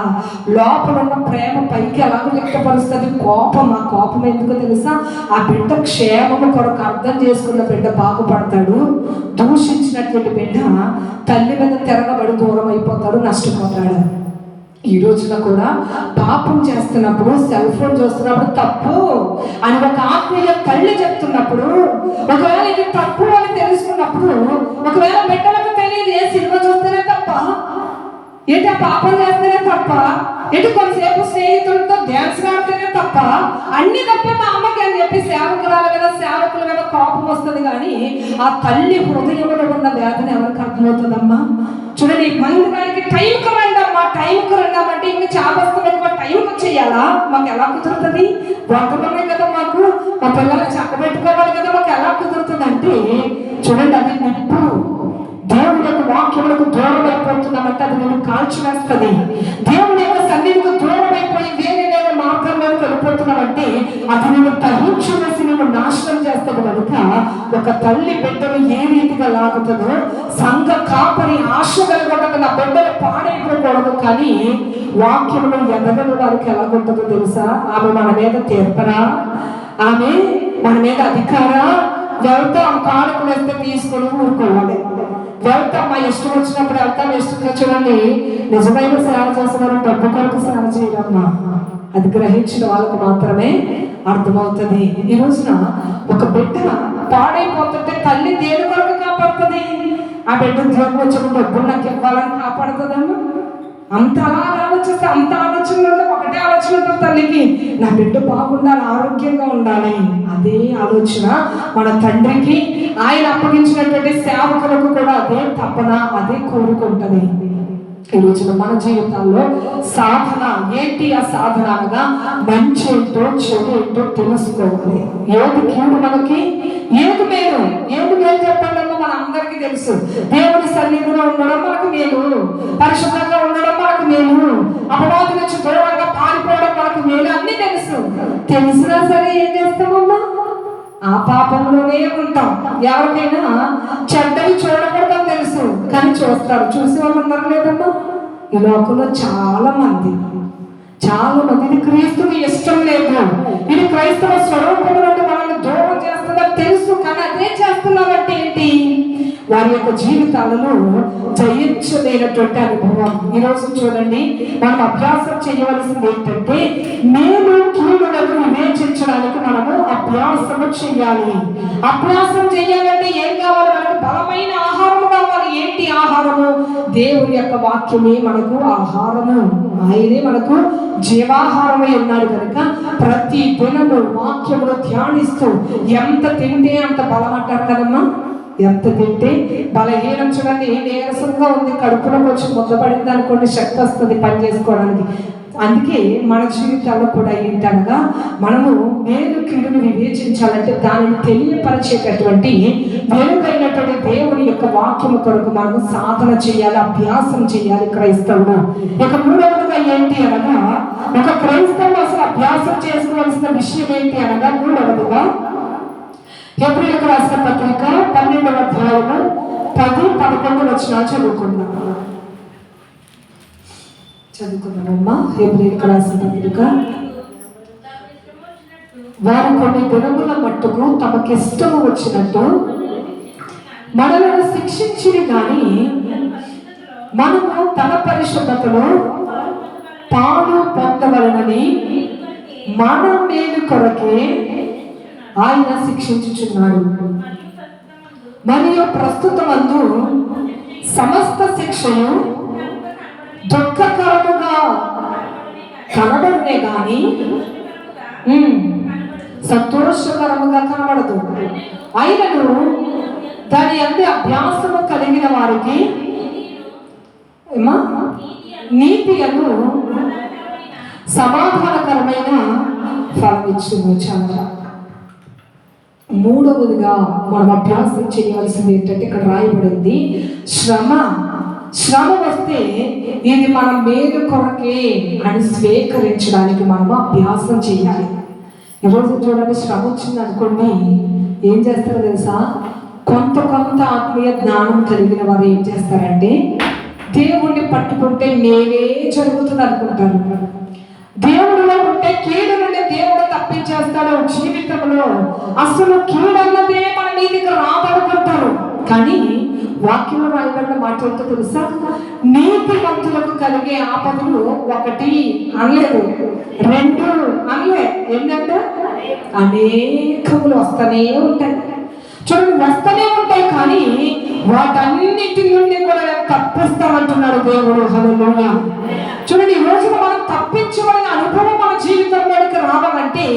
లోపల ఉన్న ప్రేమ పైకి ఎలాగో వ్యక్తపరుస్తుంది. కోపం, ఆ కోపం ఎందుకో తెలుసా? ఆ బిడ్డ క్షేమము కొరకు అర్థం చేసుకున్న బిడ్డ బాగుపడతాడు. దూషించినటువంటి బిడ్డ తల్లి మీద తిరగబడి దూరం అయిపోతాడు, నష్టపోతాడు. ఈ రోజున కూడా పాపం చేస్తున్నప్పుడు, సెల్ ఫోన్ చూస్తున్నప్పుడు తప్పు అని ఒక ఆత్మీయ తల్లి చెప్తున్నప్పుడు, ఒకవేళ ఇది తప్పు అని తెలుసుకున్నప్పుడు, ఒకవేళ బిడ్డలకు తెలియదు, ఏ సినిమా చూస్తేనే తప్ప, ఏంటి ఆ పాపం చేస్తేనే తప్ప, ఏంటి కొంతసేపు స్నేహితులతో డ్యాన్స్ ఆడితేనే తప్ప, అన్ని తప్పే మా అమ్మకి అని చెప్పి సేవకురాల మీద సేవకుల మీద కోపం వస్తుంది. కానీ ఆ తల్లి హృదయంలో ఉన్న వ్యాధిని ఎవరికి అర్థమవుతుందమ్మా? చూడండి, మందిరానికి టైంకి రండమ్మా, టైంకి రండమ్మంటే ఇంకా చాపస్తాం, ఎక్కువ టైంకి చేయాలా? మాకు ఎలా కుదురుతుంది? వంటలున్నాయి కదా మాకు, మా పిల్లలు చక్కబెట్టుకోవాలి కదా, మాకు ఎలా కుదురుతుంది అంటే, చూడండి, అది నిప్పు. దేవుని యొక్క వాక్యములకు దూరం అయిపోతున్నామంటే అది నేను కాల్చివేస్తుంది. దేవుని యొక్క సన్నిధికి దూరం అయిపోయి వేరే వేరే మార్గంలోకి వెళ్ళిపోతున్నామంటే అది నేను తహించి వేసి నేను నాశనం చేస్తాను. కనుక ఒక తల్లి బిడ్డను ఏ రీతిగా లాగుతుందో, సంఘ కాపరి ఆశ కలగొట్టక నా బిడ్డలు పాడైపోకూడదు, కానీ వాక్యంలో ఎదగని వారికి ఎలాగుంటుందో తెలుసా? ఆమె మన మీద తీర్పరా? ఆమె మన మీద అధికారా? వెళ్తాం, కానుకలు వేస్తే తీసుకొని ఊరుకోవాలి. వెళ్తాం, మా ఇష్టం వచ్చినప్పుడు వెళ్తాం, ఇష్టంగా. చూడండి, నిజమైన సేవ చేస్తున్నారు, డబ్బు కొరకు సేవ చేయడమ్మా. అది గ్రహించిన వాళ్ళకు మాత్రమే అర్థమవుతుంది. ఈ రోజున ఒక బిడ్డ పాడైపోతుంటే తల్లి దేని కొరకు కాపాడుతుంది? ఆ బిడ్డ ఉద్యోగం వచ్చిన డబ్బులు నాకు ఇవ్వాలని కాపాడుతుందమ్మా. అంత అలా ఆలోచిస్తే, అంత ఆలోచనలో ఒకటే ఆలోచన ఉంటుంది తల్లికి, నా బిడ్డ బాగుండాలి, ఆరోగ్యంగా ఉండాలి. అదే ఆలోచన మన తండ్రికి, ఆయన అప్పగించినటువంటి సేవకులకు కూడా అదే తపన, అదే కోరుకుంటుంది. ఈ రోజున మన జీవితాల్లో సాధన ఏంటి? ఆ సాధన అనగా మంచి ఏంటో చెడు ఏంటో తెలుసుకోవాలి. ఏది కీడు మనకి, ఏది మేలు, ఏది మేలు చెప్పండమ్మా? మన అందరికీ తెలుసు. దేవుని సన్నిధిలో ఉండడం మనకు మేలు, పరిశుభ్రంగా ఉండడం మనకు మేలు, అపవాది నుంచి దూరంగా పారిపోవడం మనకు మేలు, అన్ని తెలుసు. తెలిసినా సరే ఏం చేస్తామమ్మా? ఆ పాపంలోనే ఉంటాం. ఎవరికైనా చెడ్డవి చూడకూడదని తెలుసు, కానీ చూస్తారు. చూసే వాళ్ళు ఉన్నారు లేదమ్మా? ఈ లోకంలో చాలా మంది ఇది క్రీస్తుకి ఇష్టం లేదు, ఇది క్రైస్తవ స్వరూపం నుండి మనల్ని దూరం చేస్తుందని తెలుసు, కానీ అదే చేస్తున్నారంటే ఏంటి? వారి యొక్క జీవితాలలో జయించలేనటువంటి అనుభవం. ఈరోజు చూడండి, మనం అభ్యాసం చేయవలసింది ఏంటంటే, మేలు కీడులను వివేచించడానికి మనము అభ్యాసము చేయాలి. అభ్యాసం చేయాలంటే ఏం కావాలి? మనకు బలమైన ఆహారము కావాలి. ఏంటి ఆహారము? దేవుని యొక్క వాక్యమే మనకు ఆహారము. ఆయనే మనకు జీవాహారమై ఉన్నాడు కనుక ప్రతి దినము వాక్యమును ధ్యానిస్తూ, ఎంత తింటే అంత బలం అంటారు కదమ్మా. ఎంత తింటే బలహీనం. చూడండి, నీరసంగా ఉంది, కడుపులోకి వచ్చి ముద్దపడింది అనుకోండి, శక్తి వస్తుంది పని చేసుకోవడానికి. అందుకే మన జీవితాల్లో కూడా ఏంటనగా మనము మేలు కీడును వివేచించాలంటే దానిని తెలియపరిచేటటువంటి వెలుగైనటువంటి దేవుని యొక్క వాక్యము కొరకు మనము సాధన చేయాలి, అభ్యాసం చేయాలి క్రైస్తవుడు. ఇక మూడవదిగా ఏంటి అనగా ఒక క్రైస్తవుడు అసలు అభ్యాసం చేసుకోవాల్సిన విషయం ఏంటి అనగా మూడవదిగా హెబ్రీయులకు రాసిన పత్రిక 12వ అధ్యాయము 10-11 వచనాలు చదువుకున్నామమ్మా. హెబ్రీయులకు రాసిన పత్రిక, వారు కొన్ని దినముల మట్టుకు తమకిష్టము వచ్చినట్టు మనలను శిక్షించిరి గాని మనము తన పరిశుద్ధతలో పాలు పొందవలనని మన మేలు కొరకే ఆయన శిక్షించుచున్నాడు. మరియు ప్రస్తుతమందు సమస్త శిక్షను దుఃఖకరముగా కనబడనే గాని సంతోషకరముగా కనబడదు. అయినను దాని అందు అభ్యాసము కలిగిన వారికి నీతియను సమాధానకరమైన ఫలం ఇచ్చింది. చాలా మూడవదిగా మనం అభ్యాసం చేయవలసింది ఏంటంటే ఇక్కడ రాయబడింది శ్రమ వస్తే ఇది మన మేలు కొరకే అని స్వీకరించడానికి మనం అభ్యాసం చేయాలి. ఈరోజు చూడండి, శ్రమ వచ్చింది అనుకోండి, ఏం చేస్తారో తెలుసా? కొంత ఆత్మీయ జ్ఞానం కలిగిన వారు ఏం చేస్తారంటే దేవుణ్ణి పట్టుకుంటే మేలే జరుగుతుంది అనుకుంటారు. దేవుడిలో ఉంటే కీడు నుండి దేవుడు తప్పించేస్తాడు. జీవితంలో అసలు కీడు అన్నదే మన మీదకి రాదనుకుంటారు. కానీ వాక్యంలో రాయబడిన మాటలతో తెలుసా, నీతిమంతులకు కలిగే ఆపదలు 1 అనలేదు, 2 అనలే, ఏంటంటే అనేకములు వస్తూనే ఉంటాయి. చూడండి, వస్తూనే ఉంటాయి, కానీ వాటన్నిటి నుండి కూడా తప్పిస్తామంటున్నాడు దేవుడు. హల్లెలూయా. చూడండి, ఈ రోజున మనం తప్పించబడిన అనుభవం మన జీవితంలోకి రావాలంటే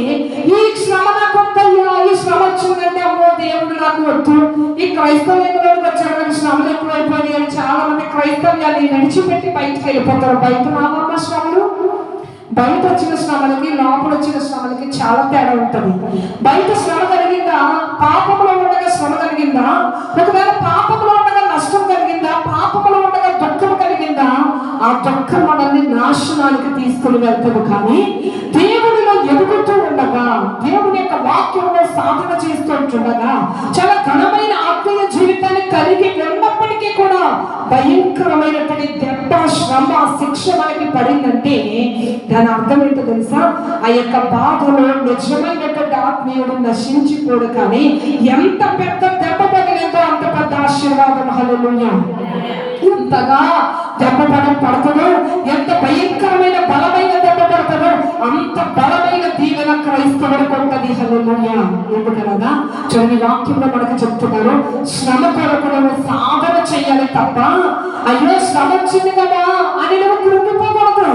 ఈ శ్రమ నాకు వద్దయ్యా, ఈ శ్రమ వచ్చిందంటే అమ్మో దేవుడు నాకు వద్దు, ఈ క్రైస్తవ్యంలోకి వచ్చాడు శ్రమలు ఎక్కువైపోయి అని చాలా మంది క్రైస్తవ్యాన్ని విడిచిపెట్టి బయటకు వెళ్ళిపోతారు. బయట రావన్న శ్రమలు, బయట వచ్చిన శ్రమలకి లోపల వచ్చిన శ్రమలకి చాలా తేడా ఉంటుంది. బయట శ్రమ కలిగిందా, పాపంలో ఉండగా శ్రమ కలిగిందా, ఒకవేళ పాపంలో ఉండగా నష్టం కలిగిందా, పాపంలో ఉండగా దుఃఖం కలిగిందా, ఆ దుఃఖం మనల్ని నాశనానికి తీసుకుని వెళ్తాము. కానీ దేవుడిలో ఎదుగుతూ ఉండగా, దేవుని యొక్క వాక్యంలో సాధన చేస్తూ ఉంటుండగా చాలా ఘనమైన ఆత్మీయ జీవితాన్ని కలిగి ఉన్నప్పటికీ కూడా భయంకరమైనటువంటి దెబ్బ, శ్రమ, శిక్ష మనకి పడిందంటే దాని అర్థం ఏంటో తెలుసా? ఆ యొక్క బాధలో నిజమైనటువంటి ఆత్మీయుడు నశించిపోడు, కానీ ఎంత పెద్ద దెబ్బ పగిలిందో అంత పెద్ద ఆశీర్వాదం. హల్లెలూయా. ఎంతగా దెబ్బ పడుతుందో, ఎంత భయంకరమైన బలమైన దెబ్బ పడుతుందో అంత బలమైన దీవెన క్రైస్తవుడికి ఉంటుంది. హల్లెలూయా. ఎందుకనగా చూడండి, వాక్యంలో మనకు చెప్తున్నారు, శ్రమ కొరకు నువ్వు సాధన చేయాలి తప్ప అయ్యో శ్రమ వచ్చింది కదా అని నువ్వు కృంగిపోకూడదు.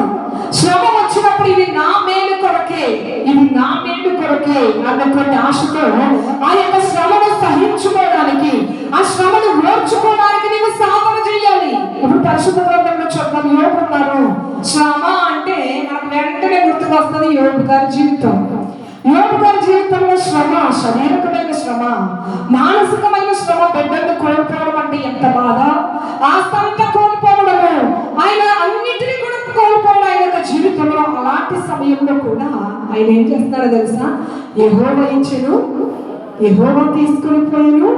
శ్రమ వచ్చినప్పుడు ఇది నా మేలు కొరకే, ఇది నా మేలు కొరకే అన్నటువంటి ఆశతో ఆ యొక్క శ్రమను సహించుకోవడానికి, ఆ శ్రమను ఓర్చుకోవడానికి నీవు సాధన చేయాలి. ఇప్పుడు పరిశుద్ధ గ్రంథంలో చూద్దాం, యోబు ఉన్నారు. శ్రమ అంటే మనకు వెంటనే గుర్తుకు వస్తుంది యోబు గారి జీవితం. యోబు గారి జీవితంలో శ్రమ, శారీరకమైన శ్రమ, మానసికమైన శ్రమ, బిడ్డలను కోల్పోవడం అంటే ఎంత బాధ, ఆస్తంతా కోల్పోవడము, ఆయన అన్నిటినీ కూడా కోల్పోవడం ఆయన యొక్క జీవితంలో. అలాంటి సమయంలో కూడా ఆయన ఏం చేస్తున్నాడో తెలుసా? యెహోవా ఇచ్చెను, యెహోవా తీసుకుని పోయిను,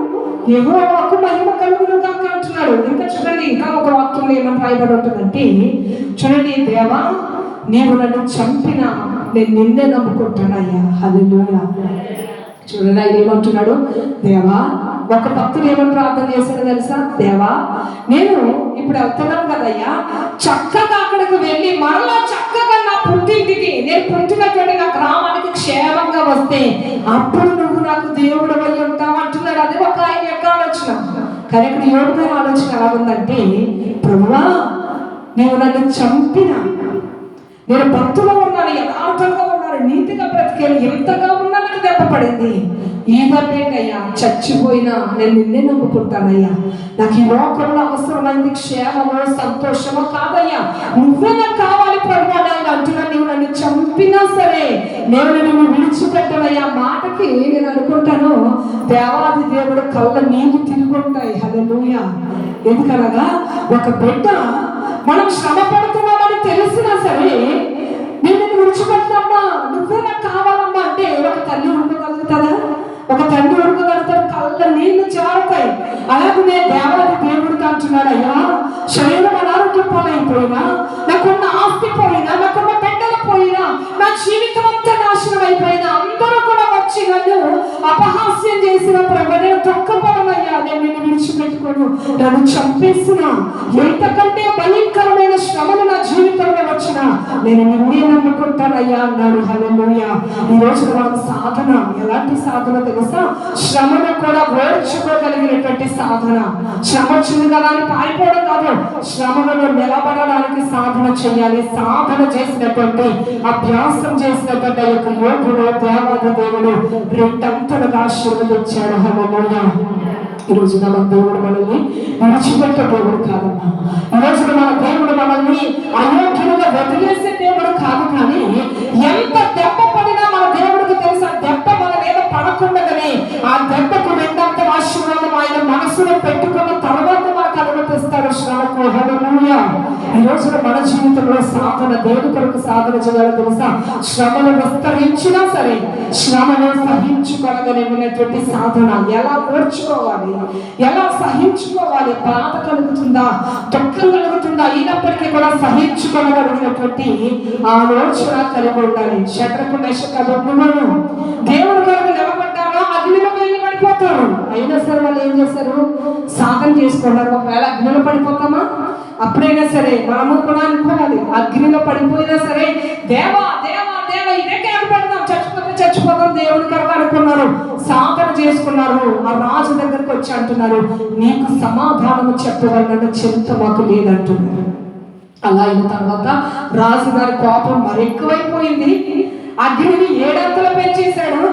యెహోవాకు మహిమ కలుగును గాక అంటున్నాడు. ఇంకా చూడండి, ఇంకా ఒక వాక్యంలో ఏమని రాయబడి ఉంటుందంటే, చూడండి, దేవా నీవు నన్ను చంపినా నేను నిన్నే నమ్ముకుంటానయ్యా. హల్లెలూయా. చూడండి, ఆయన ఏమంటున్నాడు? దేవా, ఒక భక్తుడు ఏమని ప్రార్థన చేశాడో తెలుసా? దేవా, నేను ఇప్పుడు వెళ్తున్నాను కదయ్యా, చక్కగా అక్కడికి వెళ్ళి మరలా చక్కగా నా పుట్టింటికి, నేను పుట్టినటువంటి నా గ్రామానికి క్షేమంగా వస్తే అప్పుడు నువ్వు నాకు దేవుడు అయి ఉంటావు అంటున్నాడు. అది ఒక ఆయన యొక్క ఆలోచన. కానీ ఇక్కడ యోబు గారి ఆలోచన ఎలా ఉందంటే, ప్రభువా నీవు నన్ను చంపినా, నేను భక్తులో ఉన్నాను, యథార్థంగా ఉన్నాను, నీతిగా బ్రతికేను, ఎంతగా ఉన్నా నాకు దెబ్బ పడింది. ఈ దెబ్బేంటయ్యా, చచ్చిపోయినా నేను నిన్నే నమ్ముకుంటానయ్యా, నాకు ఈ లోకంలో అవసరమైంది క్షేమమో సంతోషమో కాదయ్యా, నువ్వే నాకు కావాలి ప్రభు అని ఆయన అంటున్నా. నువ్వు నన్ను చంపినా సరే నేను నిన్ను విడిచిపెట్టనయ్యా మాటకి నేను అనుకుంటాను దేవాది దేవుడు కళ్ళ నీళ్లు తిరుగుంటాయి. హల్లెలూయా. ఎందుకనగా ఒక బిడ్డ మనం శ్రమ పడుతున్నామని తెలిసినా సరే నేను నిన్ను విడిచిపెట్టినమ్మా, నువ్వే నాకు కావాలమ్మా అంటే ఒక తల్లి ఉడకగలుగుతారా? ఒక తండ్రి ఉడకగలుగుతారు? కళ్ళ నీళ్లు జారుతాయి. అలాగే దేవాది దేవుడికి అంటున్నాడు, అయ్యా శరీరం అనారోగ్యం పాలైపోయినా, నాకున్న ఆస్తి పోయినా, నాకున్న బిడ్డలు పోయినా, నా జీవితం అంతా నాశనం అయిపోయినా, అందరూ కూడా వచ్చి నన్ను అపహాస్యం చేసిన ప్రభు నేను దుఃఖపడమయ్యా, నేను నిన్ను విడిచిపెట్టుకోను, నన్ను చంపేసిన ఎంతకంటే భయంకరమైన శ్రమలు నా జీవితంలో వచ్చిన నేను నిన్నే నమ్ముకుంటానయ్యా అన్నాడు. హల్లెలూయా. ఈ రోజు మన సాధన ఎలాంటి సాధన తెలుసా? శ్రమను కూడా ఓర్చుకోగలిగినటువంటి సాధన. శ్రమ వచ్చింది కదా అని పారిపోవడం కాదు, శ్రమలలో నిలబడడానికి సాధన చేయాలి. సాధన చేసినటువంటి అభ్యాసం చేసినటువంటి ఆ యొక్క యోగుడు దేవాది దేవుడు రెండంతలుగా ఆశీర్వదించాడు. హల్లెలూయా. ఈ రోజు మన దేవుడు మనల్ని విడిచిపెట్టే దేవుడు కాదమ్మా. ఈ రోజు మన దేవుడు మనల్ని అయోగ్యులుగా వదిలేసే దేవుడు కాదు. కానీ ఎంత దెబ్బ పడినా మన దేవుడికి తెలుసు ఆ దెబ్బ మన మీద పడకుండానే ఆ దెబ్బకు రెండంత ఆశీర్వాదం ఆయన మనసులో పెట్టుకున్న తర్వాత మనకు అనుమతిస్తాడు శ్రమకు. హల్లెలూయా. ఈ రోజు మన జీవితంలో సాధన దేవుడి కొరకు సాధన చేయాలో తెలుసా? శ్రమను విస్తరించినా సరే శ్రమను సహించుకోగలిగినటువంటి సాధన. ఎలా ఓర్చుకోవాలి, ఎలా సహించుకోవాలి, బాధ కలుగుతుందా, దుఃఖం కలుగుతుందా, అయినప్పటికీ కూడా సహించుకోగలిగినటువంటి ఆలోచన కలిగి ఉండాలి. శత్రుకు నశకను దేవుడు కొరకు నిలబడ్డారో అగ్నిలో పడిపోతారు. అయినా సరే వాళ్ళు ఏం చేశారు? సాధన చేసుకున్నారు. ఒకవేళ అగ్నిలో పడిపోతామా? అప్పుడైనా సరే మనము కూడా అనుకోవాలి, అగ్నిలో పడిపోయినా సరే దేవా దేవా దేవ ఇదే కేకపడదాం, చచ్చిపోతాం దేవుని కొరకు అనుకున్నారు. సాధన చేసుకున్నారు. ఆ రాజు దగ్గరకు వచ్చి అంటున్నారు, నీకు సమాధానం చెప్పగలనంటే చింత మాకు లేదంటున్నారు. అలా అయిన తర్వాత రాజుగారి కోపం మరెక్కువైపోయింది. అగ్నిని 7 అంతలు పెంచేశాడు.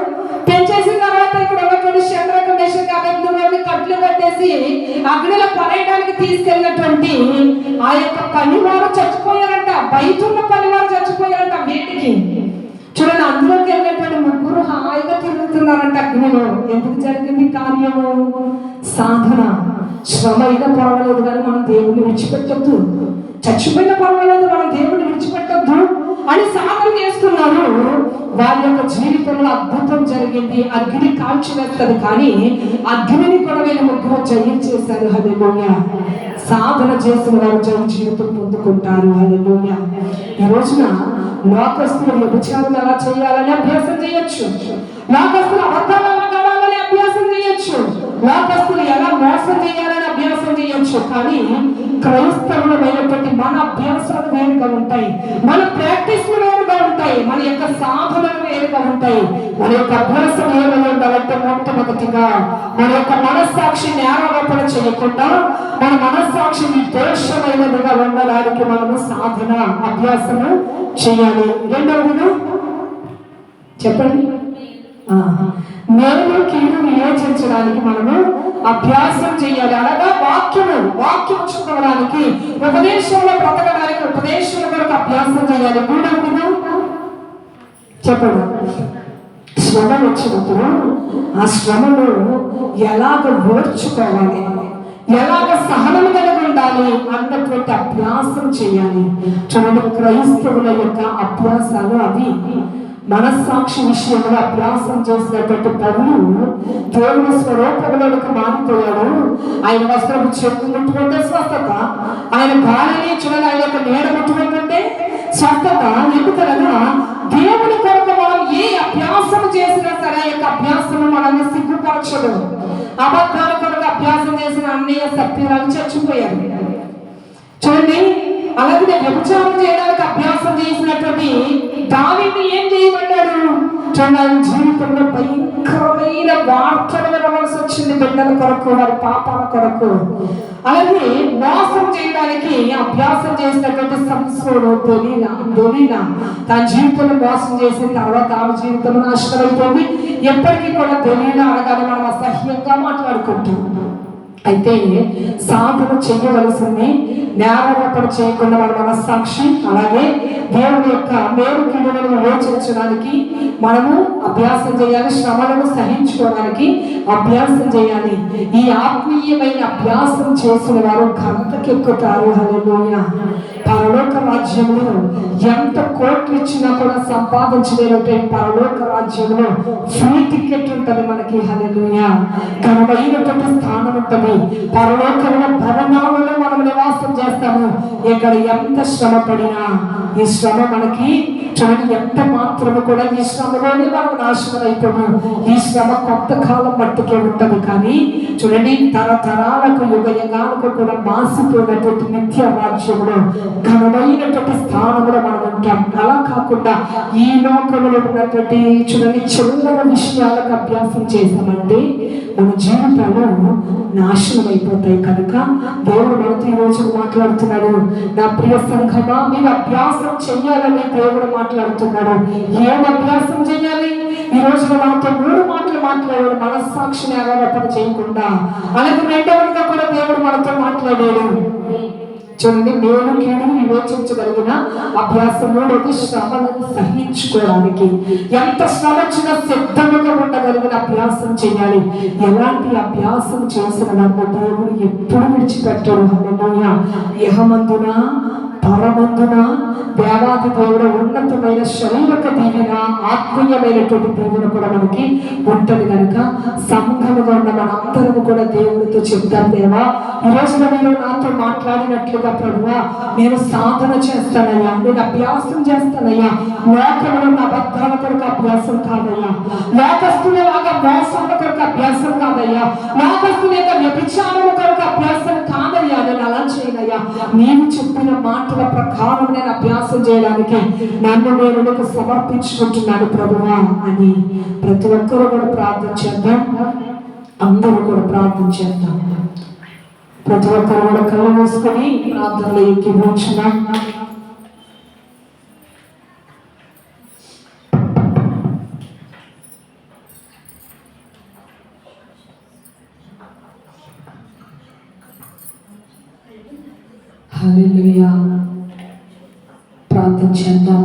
పెంచేసిన తర్వాత ఇక్కడ ఉన్నటువంటి శంద్రకు మేషకు అబేద్నెగోని కట్లు కట్టేసి అగ్నిలో పడేయడానికి తీసుకెళ్ళినటువంటి ఆ యొక్క పనివారు చచ్చిపోయారంట. బయట ఉన్న పనివారు చచ్చిపోయారంట వేడికి. చూడండి, అందులోకి వెళ్ళినటువంటి 3 హాయిగా తిరుగుతున్నారంట అగ్నిలో. ఎందుకు జరిగింది కార్యము? సాధన. శ్రమ అయినా పర్వాలేదు కానీ మనం దేవుడిని విడిచిపెట్టద్దు. చచ్చిపోయినా పర్వాలేదు మనం దేవుడిని విడిచిపెట్టద్దు అని సాధన చేస్తున్నారు. వారి యొక్క జీవితంలో అద్భుతం జరిగింది. అగ్ని కాల్చివేస్తుంది కానీ అగ్నిని కూడా వీళ్ళు 3 జయం చేశారు. హల్లెలూయా. సాధన చేసిన వారు జయ జీవితం పొందుకుంటారు. హల్లెలూయా. ఈ రోజున లోకస్తులు వ్యభిచారం ఎలా చేయాలని అభ్యాసం చేయొచ్చు, లోకస్తులు అబద్ధాలు ఎలా గడాలని అభ్యాసం చేయొచ్చు, లోకస్తులు ఎలా మోసం చేయాలని అభ్యాసం చేయొచ్చు. కానీ క్రైస్తవులమైనటువంటి మన అభ్యాసాలు వేరుగా ఉంటాయి, మన ప్రాక్టీస్లు వేరుగా ఉంటాయి, మన యొక్క సాధనలు వేరుగా ఉంటాయి. మన యొక్క అభ్యాసం ఏమైనా ఉండాలంటే మొట్టమొదటిగా మన యొక్క మనస్సాక్షి నేరారోపణ చేయకుండా మన మనస్సాక్షి నిర్దోషమైనదిగా ఉండడానికి మనము సాధన అభ్యాసము చేయాలి. రెండవదిగా చెప్పండి, మేలు కీడు వివేచించడానికి మనము అభ్యాసం చేయాలి. అనగా వాక్యం చదవడానికి, ఉపదేశంలో బ్రతకడానికి, ఉపదేశంలో కొరకు అభ్యాసం చేయాలి. మూడవదిగా చెప్పండి, శ్రమ వచ్చినప్పుడు ఆ శ్రమను ఎలాగ ఓర్చుకోవాలి, ఎలాగ సహనం కలిగి ఉండాలి అన్నటువంటి అభ్యాసం చేయాలి. చూడండి, క్రైస్తవుల యొక్క అభ్యాసాలు అవి. మనస్సాక్షి విషయంలో అభ్యాసం చేసినటువంటి పనులు దేవుని స్వరూపంలోకి మారిపోయాడు. ఆయన వస్త్రం చెట్టు ముట్టుకుంటే స్వస్థత, ఆయన గాలిని చూడాలి, ఆయన యొక్క నీడ ముట్టుకుంటుంటే స్వస్థత. ఎందుకనగా దేవుని కొరకు మనం ఏ అభ్యాసం చేసినా సరే ఆ యొక్క అభ్యాసం మనల్ని సిగ్గుపరచదు. అబద్ధాల కొరకు అభ్యాసం చేసిన అన్నయ్య సత్యరాలు చచ్చిపోయారు. చూడండి, అలాగే వ్యభిచారం చేయడానికి అభ్యాసం చేసినటువంటి దావీదు ఏం చేయబడ్డాడు? ఆయన జీవితంలో భయంకరమైన వార్తలు వినవలసి వచ్చింది, బిడ్డల కొరకు, వారి పాపాల కొరకు. అలాగే మోసం చేయడానికి అభ్యాసం చేసినటువంటి సంసోను దొలీనా తన జీవితంలో మోసం చేసిన తర్వాత ఆమె జీవితం నాశనం అయిపోయింది. ఎప్పటికీ కూడా దొలీనా అనగానే మనం అసహ్యంగా మాట్లాడుకుంటాం. అయితే సాధన చేయవలసింది నేరారోపణ చేయకుండా మన మనస్సాక్షి, అలాగే దేవుని యొక్క మేలు కీడులను యోచించడానికి మనము అభ్యాసం చేయాలి, శ్రమలను సహించుకోవడానికి అభ్యాసం చేయాలి. ఈ ఆత్మీయమైన అభ్యాసం చేసిన వారు ఘనతకెక్కుతారు. హల్లెలూయా. పరలోక రాజ్యంలో ఎంత కోట్లు ఇచ్చినా కూడా సంపాదించలేనట్టు పరలోక రాజ్యంలో ఫ్రీ టికెట్ ఉంటుంది మనకి. హల్లెలూయా. ఘనమైనటువంటి స్థానం ఉంటుంది. పరలోకంలో భవనాలలో మనం నివాసం చేస్తాము. ఇక్కడ ఎంత శ్రమ పడినా ఈ శ్రమ మనకి చూడండి ఎంత మాత్రము కూడా ఈ శ్రమలోనే మనం నాశనం అయిపోము. ఈ శ్రమ కొంతకాలం మట్టుకే ఉంటుంది, కానీ చూడండి తరతరాలకు యుగయుగాలకు కూడా మాసిపోయినటువంటి నిత్య రాజ్యంలో ఘనమైనటువంటి స్థానంలో మనం ఉంటాం. అలా కాకుండా ఈ లోకంలో ఉన్నటువంటి చూడండి చిన్న విషయాలకు అభ్యాసం చేశామంటే మన జీవితాలు నాశనం అయిపోతాయి. కనుక దేవుడు మనతో ఈ రోజు మాట్లాడుతున్నాడు, నా ప్రియ సంఘమా మీరు అభ్యాసం చెయ్యాలని దేవుడు మాట్లాడుతున్నాడు. ఏం అభ్యాసం చెయ్యాలి? ఈ రోజు మనతో 3 మాటలు మాట్లాడాడు, మనస్సాక్షిని ఆరాధన చేయకుండా. అలాగే రెండవగా కూడా దేవుడు మనతో మాట్లాడాడు. చూడండి, మేలు కీడు వివేచించగలిగిన అభ్యాసం. మూడోది శ్రమలను సహించుకోవడానికి ఎంత శ్రమ వచ్చినా సిద్ధంగా ఉండగలిగిన అభ్యాసం చేయాలి. ఎలాంటి అభ్యాసం చేసిన వారిని దేవుడు ఎప్పుడు విడిచిపెట్టాడు. హల్లెలూయా. ఇహమందున పరమందున దేవాది దేవుడు ఉన్నతమైన శారీరక దీవెన, ఆత్మీయమైనటువంటి దీవెన కూడా మనకి ఉంటుంది. కనుక సంఘముగా ఉన్న మనందరము కూడా దేవుడితో చెప్తాం, దేవా ఈ రోజున నేను నాతో మాట్లాడినట్లుగా ప్రభువా నేను సాధన చేస్తానయ్యా, నేను అభ్యాసం చేస్తానయ్యా. లోకంలో ఉన్న అబద్ధాల కొరకు అభ్యాసం కాదయ్యా, లోకస్తులలాగా మోసాల కొరకు అభ్యాసం కాదయ్యా, లోకస్తుల యొక్క వ్యభిచారం కొరకు అభ్యాసం కాదయ్యా. నేను అలా చేయనయ్యా, నీవు చెప్పిన మాటల ప్రకారం నేను అభ్యాసం చేయడానికి నన్ను నేను నీకు సమర్పించుకుంటున్నాను ప్రభువా అని ప్రతి ఒక్కరు కూడా ప్రార్థన చేద్దాం. అందరూ కూడా ప్రార్థన చేద్దాం. ప్రతి ఒక్కరు కూడా కళ్ళు మూసుకొని ప్రార్థనలో ఎక్కిపోచున్నాం. హల్లెలూయా. ప్రార్థన చేద్దాం.